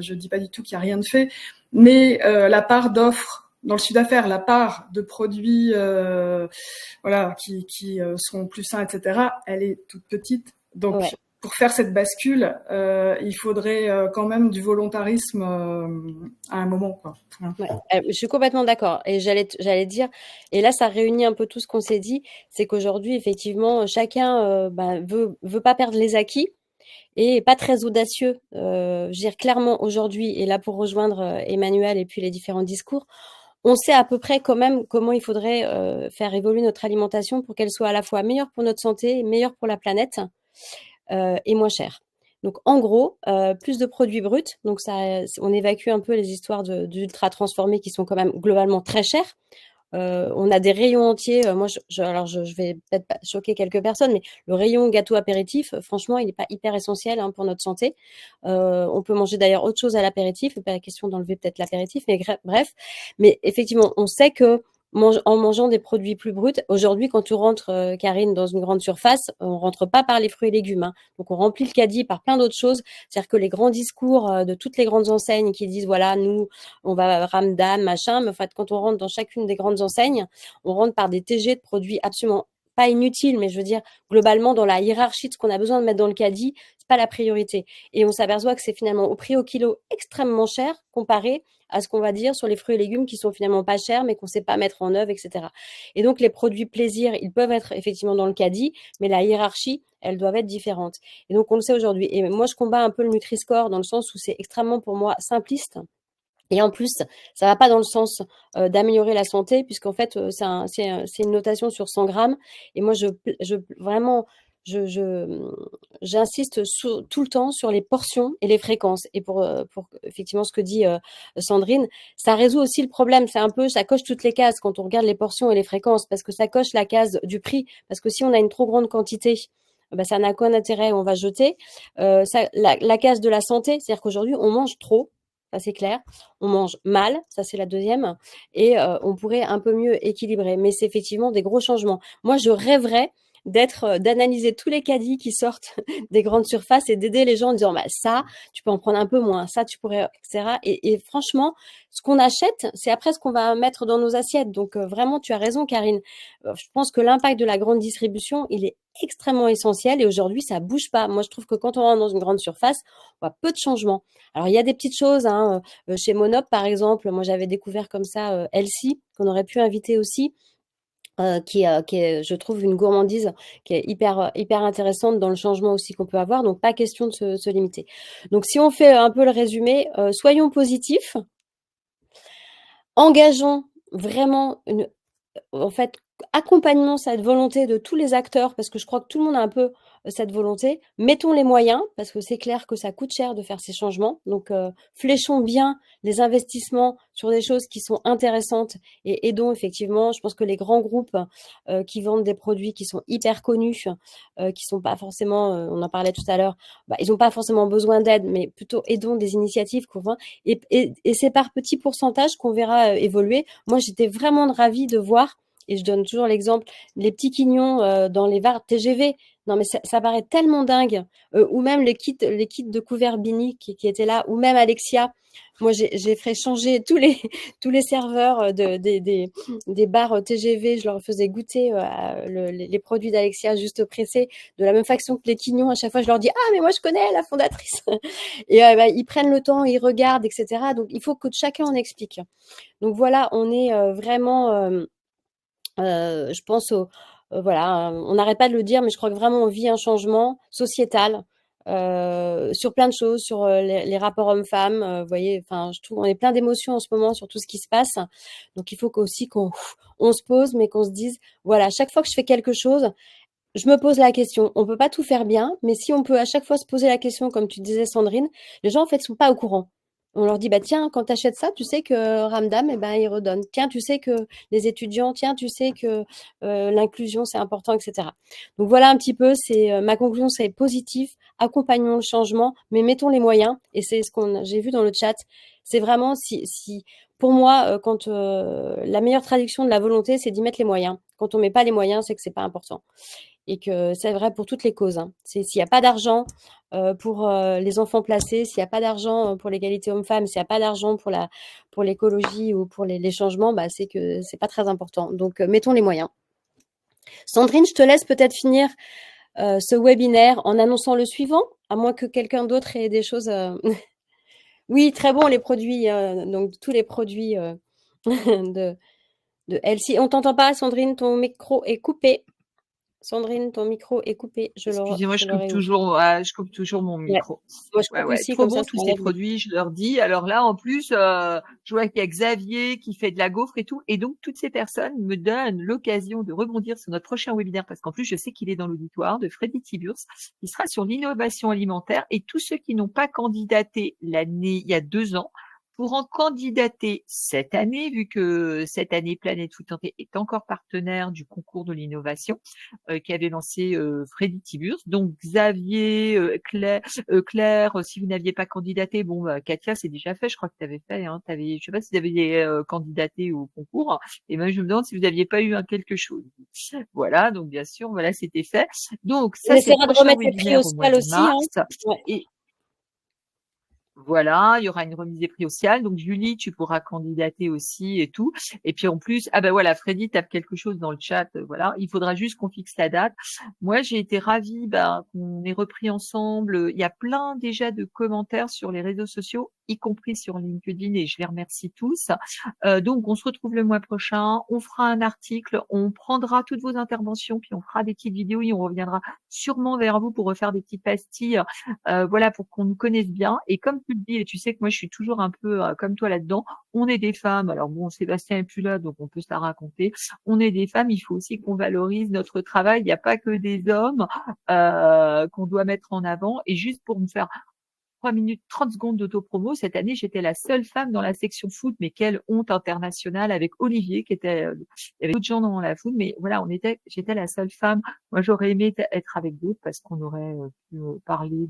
Je dis pas du tout qu'il y a rien de fait, mais la part d'offres dans le chiffre d'affaires, la part de produits voilà qui sont plus sains, etc. Elle est toute petite. Donc ouais. Pour faire cette bascule, il faudrait quand même du volontarisme à un moment, quoi. Ouais, je suis complètement d'accord. Et j'allais dire, et là, ça réunit un peu tout ce qu'on s'est dit, c'est qu'aujourd'hui, effectivement, chacun veut pas perdre les acquis et est pas très audacieux. Je veux dire, clairement, aujourd'hui, et là pour rejoindre Emmanuel et puis les différents discours, on sait à peu près quand même comment il faudrait faire évoluer notre alimentation pour qu'elle soit à la fois meilleure pour notre santé, meilleure pour la planète. Et moins cher. Donc en gros, plus de produits bruts. Donc ça, on évacue un peu les histoires d'ultra transformés qui sont quand même globalement très chers. On a des rayons entiers. Moi, je vais peut-être pas choquer quelques personnes, mais le rayon gâteau apéritif, franchement, il n'est pas hyper essentiel pour notre santé. On peut manger d'ailleurs autre chose à l'apéritif. Pas la question d'enlever peut-être l'apéritif, mais bref. Mais effectivement, on sait que en mangeant des produits plus bruts. Aujourd'hui, quand tu rentres, Karine, dans une grande surface, on rentre pas par les fruits et légumes. Donc, on remplit le caddie par plein d'autres choses. C'est-à-dire que les grands discours de toutes les grandes enseignes qui disent, voilà, nous, on va Ramdam, machin. Mais en fait, quand on rentre dans chacune des grandes enseignes, on rentre par des TG de produits absolument pas inutiles, mais je veux dire, globalement, dans la hiérarchie de ce qu'on a besoin de mettre dans le caddie, c'est pas la priorité. Et on s'aperçoit que c'est finalement au prix au kilo extrêmement cher comparé à ce qu'on va dire sur les fruits et légumes qui sont finalement pas chers, mais qu'on sait pas mettre en œuvre, etc. Et donc, les produits plaisir, ils peuvent être effectivement dans le caddie, mais la hiérarchie, elles doivent être différentes. Et donc, on le sait aujourd'hui. Et moi, je combats un peu le Nutri-Score dans le sens où c'est extrêmement, pour moi, simpliste. Et en plus, ça va pas dans le sens d'améliorer la santé, puisqu'en fait, c'est une notation sur 100 grammes. Et moi, vraiment, j'insiste tout le temps sur les portions et les fréquences. Et pour effectivement ce que dit Sandrine, ça résout aussi le problème. C'est un peu, ça coche toutes les cases quand on regarde les portions et les fréquences, parce que ça coche la case du prix. Parce que si on a une trop grande quantité, ben, ça n'a qu'un intérêt, on va jeter. La case de la santé, c'est-à-dire qu'aujourd'hui, on mange trop. Ça, c'est clair. On mange mal, ça, c'est la deuxième. Et on pourrait un peu mieux équilibrer. Mais c'est effectivement des gros changements. Moi, je rêverais d'analyser tous les caddies qui sortent des grandes surfaces et d'aider les gens en disant, bah, ça, tu peux en prendre un peu moins, ça, tu pourrais, etc. Et franchement, ce qu'on achète, c'est après ce qu'on va mettre dans nos assiettes. Donc, vraiment, tu as raison, Karine. Je pense que l'impact de la grande distribution, il est extrêmement essentiel et aujourd'hui, ça bouge pas. Moi, je trouve que quand on rentre dans une grande surface, on voit peu de changements. Alors, il y a des petites choses, hein, chez Monop, par exemple. Moi, j'avais découvert comme ça Elsie, qu'on aurait pu inviter aussi. Qui est, je trouve, une gourmandise qui est hyper intéressante dans le changement aussi qu'on peut avoir. Donc, pas question de se limiter. Donc, si on fait un peu le résumé, soyons positifs, engageons vraiment en fait, accompagnons cette volonté de tous les acteurs, parce que je crois que tout le monde a un peu cette volonté. Mettons les moyens, parce que c'est clair que ça coûte cher de faire ces changements. Donc, fléchons bien les investissements sur des choses qui sont intéressantes et aidons effectivement. Je pense que les grands groupes qui vendent des produits qui sont hyper connus, qui sont pas forcément, on en parlait tout à l'heure, bah, ils n'ont pas forcément besoin d'aide, mais plutôt aidons des initiatives qu'on vend. Et c'est par petits pourcentages qu'on verra évoluer. Moi, j'étais vraiment ravie de voir, et je donne toujours l'exemple, les petits quignons dans les VAR TGV. Non, mais ça paraît tellement dingue. Ou même les kits de couverts Bini qui étaient là, ou même Alexia. Moi, j'ai fait changer tous les serveurs des bars TGV. Je leur faisais goûter les produits d'Alexia juste pressés, de la même façon que les quignons. À chaque fois, je leur dis, ah, mais moi, je connais la fondatrice. Et bah, ils prennent le temps, ils regardent, etc. Donc, il faut que chacun en explique. Donc, voilà, on est vraiment... je pense voilà, on n'arrête pas de le dire, mais je crois que vraiment on vit un changement sociétal sur plein de choses, sur les rapports hommes-femmes. Vous voyez, enfin, je trouve on est plein d'émotions en ce moment sur tout ce qui se passe. Donc il faut aussi qu'on se pose, mais qu'on se dise, voilà, chaque fois que je fais quelque chose, je me pose la question. On peut pas tout faire bien, mais si on peut à chaque fois se poser la question, comme tu disais, Sandrine, les gens en fait sont pas au courant. On leur dit, bah tiens, quand tu achètes ça, tu sais que Ramdam, eh ben, il redonne. Tiens, tu sais que les étudiants, tiens, tu sais que l'inclusion, c'est important, etc. Donc voilà un petit peu, ma conclusion, c'est positif. Accompagnons le changement, mais mettons les moyens. Et c'est ce qu'on j'ai vu dans le chat. C'est vraiment, pour moi, quand la meilleure traduction de la volonté, c'est d'y mettre les moyens. Quand on met pas les moyens, c'est que c'est pas important. Et que c'est vrai pour toutes les causes. Hein. S'il n'y a pas d'argent pour les enfants placés, s'il n'y a pas d'argent pour l'égalité homme-femme, s'il n'y a pas d'argent pour l'écologie ou pour les changements, bah, c'est que c'est pas très important. Donc, mettons les moyens. Sandrine, je te laisse peut-être finir ce webinaire en annonçant le suivant, à moins que quelqu'un d'autre ait des choses. Oui, très bon les produits, donc tous les produits de Elsie. On t'entend pas, Sandrine, ton micro est coupé. Sandrine, ton micro est coupé. Excusez-moi, je coupe toujours mon Ouais. micro. Moi, je coupe Ouais, aussi, trop comme ça, bon tous ces produits, je leur dis. Alors là, en plus, je vois qu'il y a Xavier qui fait de la gaufre et tout. Et donc, toutes ces personnes me donnent l'occasion de rebondir sur notre prochain webinaire parce qu'en plus, je sais qu'il est dans l'auditoire de Freddy Tiburce, qui sera sur l'innovation alimentaire. Et tous ceux qui n'ont pas candidaté il y a 2 ans, pourront candidater cette année, vu que cette année, Planète Food Santé est encore partenaire du concours de l'innovation qui avait lancé Freddy Tiburce. Donc Xavier, Claire, si vous n'aviez pas candidaté, bon, Katia, c'est déjà fait. Je crois que tu avais fait. Hein, je sais pas si vous aviez candidaté au concours. Et même je me demande si vous n'aviez pas eu quelque chose. Voilà, donc bien sûr, voilà, c'était fait. Donc ça, c'est le prochain webinaire au mois de mars. Hein. Ouais. Et voilà, il y aura une remise des prix sociales. Donc, Julie, tu pourras candidater aussi et tout. Et puis, en plus, voilà, Freddy tape quelque chose dans le chat. Voilà, il faudra juste qu'on fixe la date. Moi, j'ai été ravie qu'on ait repris ensemble. Il y a plein déjà de commentaires sur les réseaux sociaux y compris sur LinkedIn, et je les remercie tous. Donc, on se retrouve le mois prochain. On fera un article, on prendra toutes vos interventions, puis on fera des petites vidéos et on reviendra sûrement vers vous pour refaire des petites pastilles, voilà, pour qu'on nous connaisse bien. Et comme tu le dis, et tu sais que moi, je suis toujours un peu comme toi là-dedans, on est des femmes. Alors bon, Sébastien est plus là, donc on peut se la raconter. On est des femmes, il faut aussi qu'on valorise notre travail. Il n'y a pas que des hommes qu'on doit mettre en avant. Et juste pour me faire 3 minutes 30 secondes d'autopromo. Cette année, j'étais la seule femme dans la section foot, mais quelle honte internationale, avec Olivier qui était, il y avait d'autres gens dans la foot, mais voilà, j'étais la seule femme. Moi, j'aurais aimé être avec d'autres parce qu'on aurait pu parler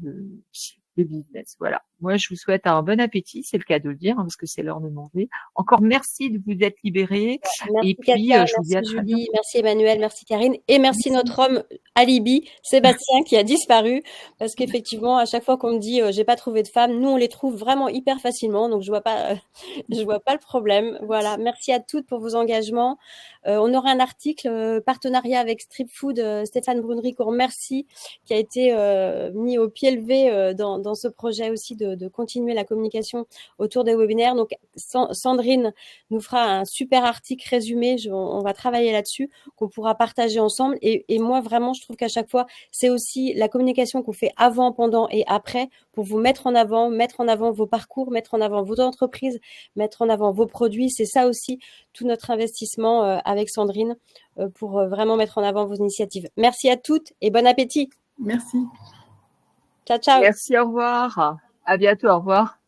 de business. Voilà. Moi, je vous souhaite un bon appétit, c'est le cas de le dire, hein, parce que c'est l'heure de manger. Encore merci de vous être libérés. Merci Et puis, Katia, je vous dis à merci très Julie, bientôt. merci Emmanuel, merci Karine et merci notre homme alibi, Sébastien, qui a disparu parce qu'effectivement, à chaque fois qu'on me dit j'ai pas trouvé de femme, nous on les trouve vraiment hyper facilement, donc je vois pas le problème. Voilà, merci à toutes pour vos engagements. On aura un article partenariat avec Strip Food, Stéphane Brunnery, qu'on remercie, qui a été mis au pied levé dans ce projet aussi de continuer la communication autour des webinaires. Donc Sandrine nous fera un super article résumé, on va travailler là-dessus, qu'on pourra partager ensemble. Et moi, vraiment, je trouve qu'à chaque fois, c'est aussi la communication qu'on fait avant, pendant et après pour vous mettre en avant vos parcours, mettre en avant vos entreprises, mettre en avant vos produits. C'est ça aussi, tout notre investissement avec Sandrine pour vraiment mettre en avant vos initiatives. Merci à toutes et bon appétit. Merci. Ciao, ciao. Merci, au revoir. À bientôt, au revoir.